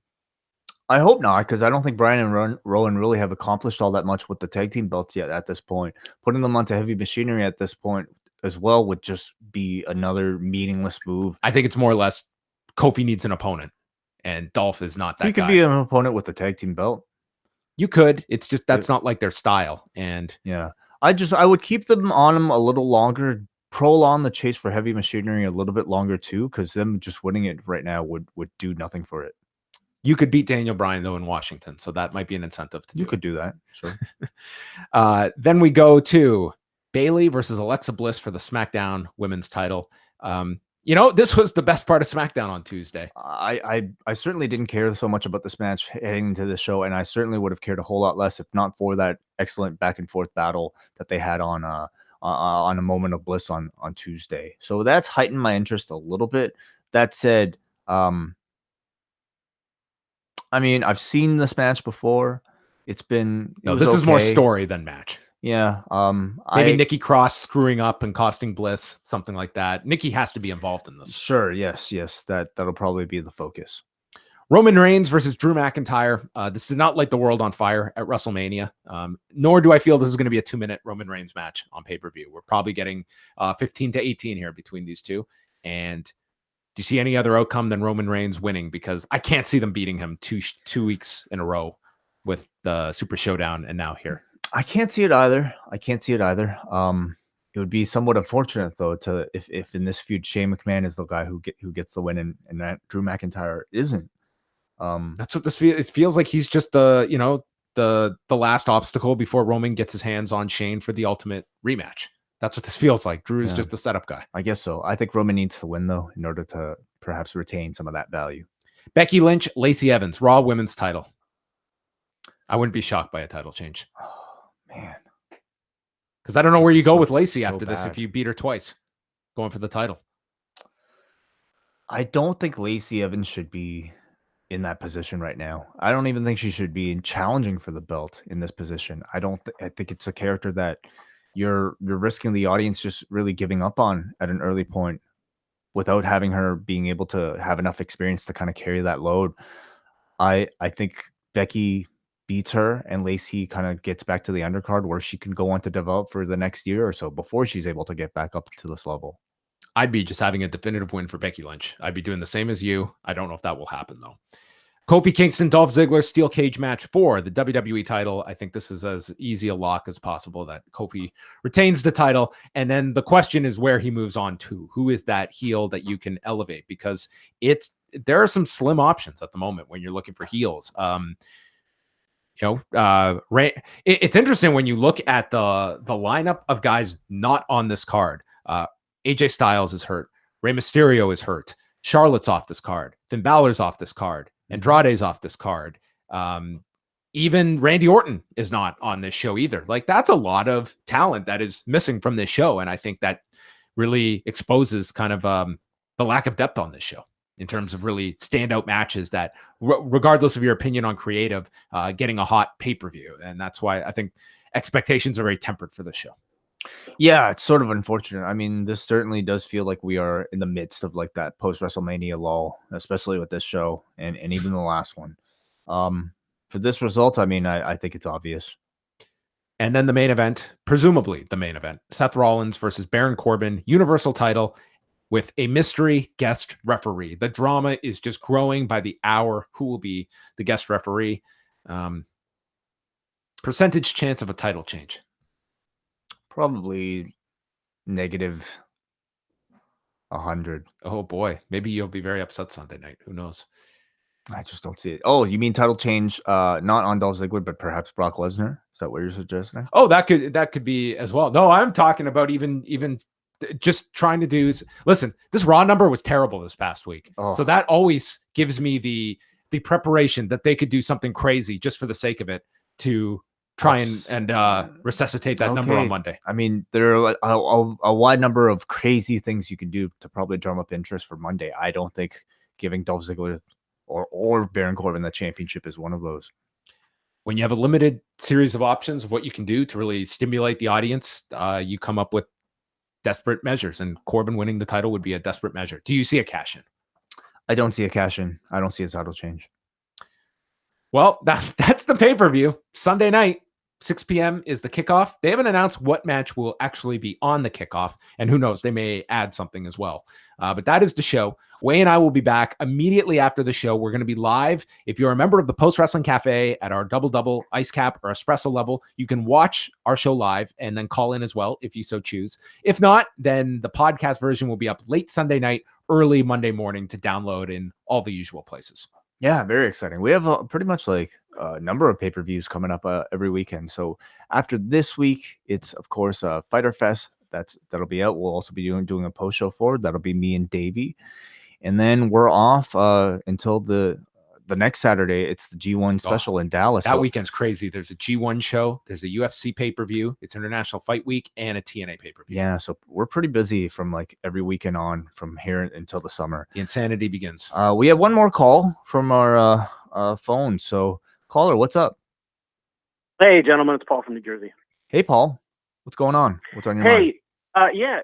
I hope not, because I don't think Bryan and Rowan really have accomplished all that much with the tag team belts yet at this point. Putting them onto Heavy Machinery at this point as well would just be another meaningless move. I think it's more or less Kofi needs an opponent, and Dolph is not that guy. You could be an opponent with the tag team belt. You could. It's just that's not like their style. And yeah, I would keep them on them a little longer, prolong the chase for Heavy Machinery a little bit longer too, because them just winning it right now would do nothing for it. You could beat Daniel Bryan, though, in Washington, so that might be an incentive to do. You could do that, sure. Then we go to Bayley versus Alexa Bliss for the SmackDown Women's title. This was the best part of SmackDown on Tuesday. I certainly didn't care so much about this match heading into the show, and I certainly would have cared a whole lot less if not for that excellent back-and-forth battle that they had on a Moment of Bliss on Tuesday. So that's heightened my interest a little bit. That said, I mean, I've seen this match before. This is more story than match. Yeah. Maybe Nikki Cross screwing up and costing Bliss, something like that. Nikki has to be involved in this. Sure. Yes. That'll probably be the focus. Roman Reigns versus Drew McIntyre. This did not light the world on fire at WrestleMania. Nor do I feel this is going to be a 2-minute Roman Reigns match on pay-per-view. We're probably getting 15 to 18 here between these two. And Do you see any other outcome than Roman Reigns winning? Because I can't see them beating him two weeks in a row with the Super Showdown and now here. I can't see it either. It would be somewhat unfortunate though to if in this feud Shane McMahon is the guy who gets the win and that Drew McIntyre isn't. That's what this feels. It feels like he's just the last obstacle before Roman gets his hands on Shane for the ultimate rematch. That's what this feels like. Drew is just the setup guy. I guess so. I think Roman needs to win though in order to perhaps retain some of that value. Becky Lynch, Lacey Evans, Raw Women's title. I wouldn't be shocked by a title change. Oh man. Because I don't know where you go with Lacey after this if you beat her twice going for the title. I don't think Lacey Evans should be in that position right now. I don't even think she should be challenging for the belt in this position. I think it's a character that you're risking the audience just really giving up on at an early point without having her being able to have enough experience to kind of carry that load. I think Becky beats her and Lacey kind of gets back to the undercard where she can go on to develop for the next year or so before she's able to get back up to this level. I'd be just having a definitive win for Becky Lynch. I'd be doing the same as you. I don't know if that will happen though. Kofi Kingston, Dolph Ziggler, steel cage match for the WWE title. I think this is as easy a lock as possible that Kofi retains the title. And then the question is where he moves on to. Who is that heel that you can elevate? Because there are some slim options at the moment when you're looking for heels. It's interesting when you look at the lineup of guys not on this card. AJ Styles is hurt. Rey Mysterio is hurt. Charlotte's off this card. Finn Balor's off this card. Andrade's off this card. Even Randy Orton is not on this show either. Like, that's a lot of talent that is missing from this show. And I think that really exposes kind of the lack of depth on this show in terms of really standout matches that, regardless of your opinion on creative, getting a hot pay-per-view. And that's why I think expectations are very tempered for this show. Yeah, it's sort of unfortunate. I mean, this certainly does feel like we are in the midst of like that post-WrestleMania lull, especially with this show and even the last one. For this result, I mean, I think it's obvious. And then the main event, presumably the main event, Seth Rollins versus Baron Corbin, Universal title with a mystery guest referee. The drama is just growing by the hour. Who will be the guest referee? Percentage chance of a title change. Probably negative 100. Oh boy, maybe you'll be very upset Sunday night. Who knows? I just don't see it. Oh, you mean title change, not on Dolph Ziggler, but perhaps Brock Lesnar? Is that what you're suggesting? Oh, that could be as well. No, I'm talking about even just trying to do. Listen, this Raw number was terrible this past week, so that always gives me the preparation that they could do something crazy just for the sake of it to try and resuscitate that number on Monday. I mean, there are a wide number of crazy things you can do to probably drum up interest for Monday. I don't think giving Dolph Ziggler or Baron Corbin the championship is one of those. When you have a limited series of options of what you can do to really stimulate the audience, you come up with desperate measures, and Corbin winning the title would be a desperate measure. Do you see a cash in? I don't see a cash in. I don't see a title change. Well, that's the pay-per-view. Sunday night, 6 p.m. is the kickoff. They haven't announced what match will actually be on the kickoff, and who knows, they may add something as well. But that is the show. Wai and I will be back immediately after the show. We're going to be live. If you're a member of the Post Wrestling Cafe at our Double Ice Cap or Espresso level, you can watch our show live and then call in as well if you so choose. If not, then the podcast version will be up late Sunday night, early Monday morning to download in all the usual places. Yeah, very exciting. We have pretty much like a number of pay-per-views coming up every weekend. So after this week, it's of course Fighter Fest. That'll be out. We'll also be doing a post show for it. That'll be me and Davey, and then we're off until the next Saturday. It's the G1 special in Dallas. That weekend's crazy. There's a G1 show. There's a UFC pay-per-view. It's International Fight Week and a TNA pay-per-view. Yeah, so we're pretty busy from like every weekend on from here until the summer. The insanity begins. We have one more call from our phone. So caller, what's up? Hey, gentlemen, it's Paul from New Jersey. Hey, Paul. What's going on? What's on your mind? Yeah,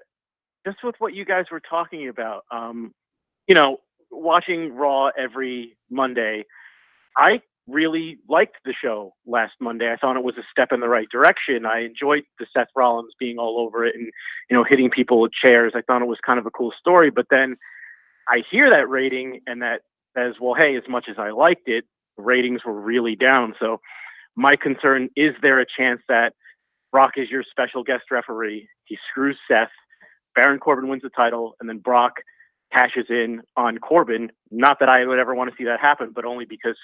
just with what you guys were talking about, watching Raw every Monday, I really liked the show last Monday. I thought it was a step in the right direction. I enjoyed the Seth Rollins being all over it and, hitting people with chairs. I thought it was kind of a cool story. But then I hear that rating, and that says, well, hey, as much as I liked it, the ratings were really down. So my concern, is there a chance that Brock is your special guest referee, he screws Seth, Baron Corbin wins the title, and then Brock cashes in on Corbin? Not that I would ever want to see that happen, but only because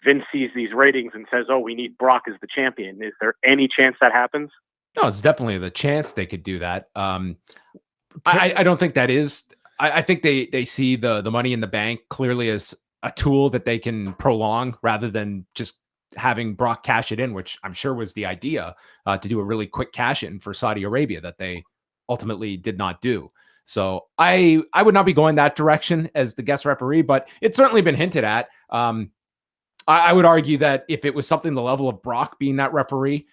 Vince sees these ratings and says, oh, we need Brock as the champion. Is there any chance that happens? No, it's definitely the chance they could do that. I don't think that is. I think they see the money in the bank clearly as a tool that they can prolong rather than just having Brock cash it in, which I'm sure was the idea, to do a really quick cash in for Saudi Arabia that they ultimately did not do. So I would not be going that direction as the guest referee, but it's certainly been hinted at. I would argue that if it was something the level of Brock being that referee,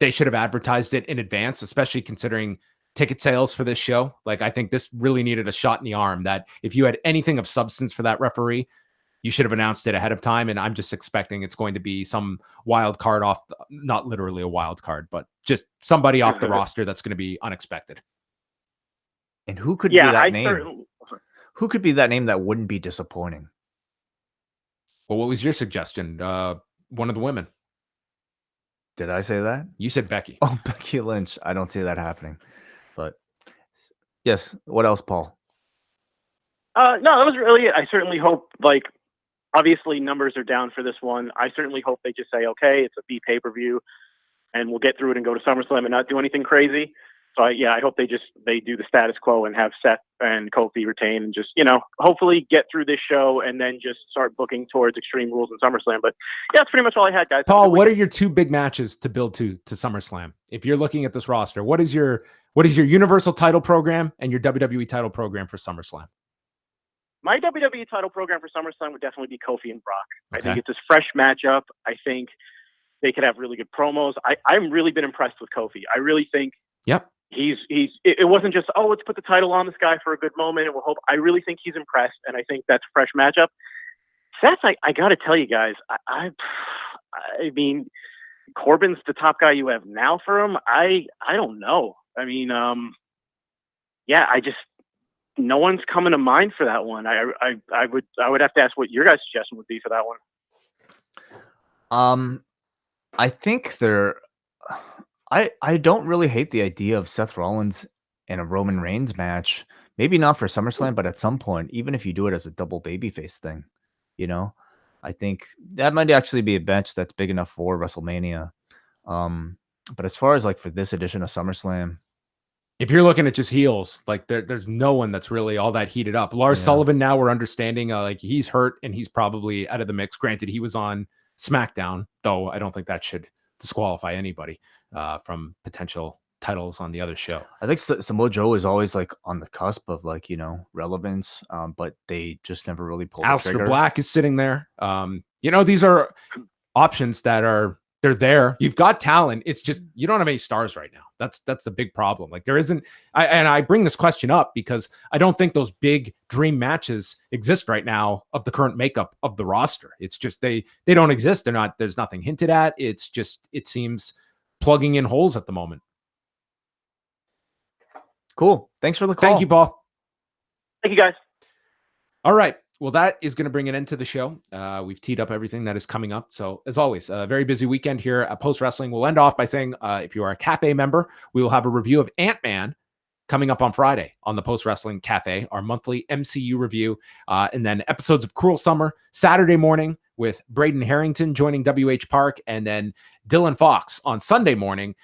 they should have advertised it in advance, especially considering ticket sales for this show. Like, I think this really needed a shot in the arm, that if you had anything of substance for that referee, you should have announced it ahead of time. And I'm just expecting it's going to be some wild card off, not literally a wild card, but just somebody off the roster that's going to be unexpected. And who could be that name? Who could be that name that wouldn't be disappointing? Well, what was your suggestion? One of the women. Did I say that? You said Becky. Oh, Becky Lynch. I don't see that happening. But yes. What else, Paul? No, that was really it. I certainly hope, like, obviously numbers are down for this one. I certainly hope they just say, okay, it's a B pay-per-view and we'll get through it and go to SummerSlam and not do anything crazy. So I hope they do the status quo and have Seth and Kofi retain and just, hopefully get through this show and then just start booking towards Extreme Rules and SummerSlam. But yeah, that's pretty much all I had, guys. Paul, what are your two big matches to build to SummerSlam? If you're looking at this roster, what is your Universal title program and your WWE title program for SummerSlam? My WWE title program for SummerSlam would definitely be Kofi and Brock. Okay. I think it's a fresh matchup. I think they could have really good promos. I've really been impressed with Kofi. I really think. Yep. It wasn't just, let's put the title on this guy for a good moment and we'll hope. I really think he's impressed, and I think that's a fresh matchup. Seth, I got to tell you guys, I mean, Corbin's the top guy you have now for him. I don't know. I mean, no one's coming to mind for that one. I would have to ask what your guys' suggestion would be for that one. I think I don't really hate the idea of Seth Rollins and a Roman Reigns match. Maybe not for SummerSlam, but at some point, even if you do it as a double babyface thing, I think that might actually be a match that's big enough for WrestleMania. But as far as like for this edition of SummerSlam, if you're looking at just heels, like there's no one that's really all that heated up. Lars Sullivan, now we're understanding like he's hurt and he's probably out of the mix. Granted, he was on SmackDown, though I don't think that should disqualify anybody from potential titles on the other show. I think Samoa Joe is always like on the cusp of like, relevance, but they just never really pulled the trigger. Aleister Black is sitting there. These are options that they're there. You've got talent. It's just you don't have any stars right now. That's the big problem. Like there isn't. I bring this question up because I don't think those big dream matches exist right now of the current makeup of the roster. It's just they don't exist. They're not. There's nothing hinted at. It's just it seems plugging in holes at the moment. Cool. Thanks for the call. Thank you, Paul. Thank you, guys. All right. Well, that is going to bring an end to the show. We've teed up everything that is coming up. So as always, a very busy weekend here at Post Wrestling. We'll end off by saying, if you are a Cafe member, we will have a review of Ant-Man coming up on Friday on the Post Wrestling Cafe, our monthly MCU review. And then episodes of Cruel Summer Saturday morning with Braden Harrington joining WH Park, and then Dylan Fox on Sunday morning.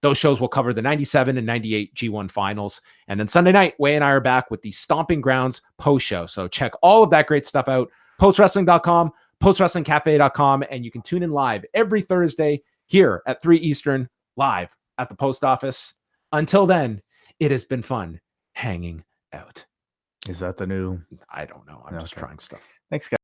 Those shows will cover the 97 and 98 G1 finals. And then Sunday night, Way and I are back with the Stomping Grounds post show. So check all of that great stuff out. Postwrestling.com, postwrestlingcafe.com. And you can tune in live every Thursday here at 3 Eastern, live at the post office. Until then, it has been fun hanging out. Is that the new? I don't know. I'm just trying stuff. Thanks, guys.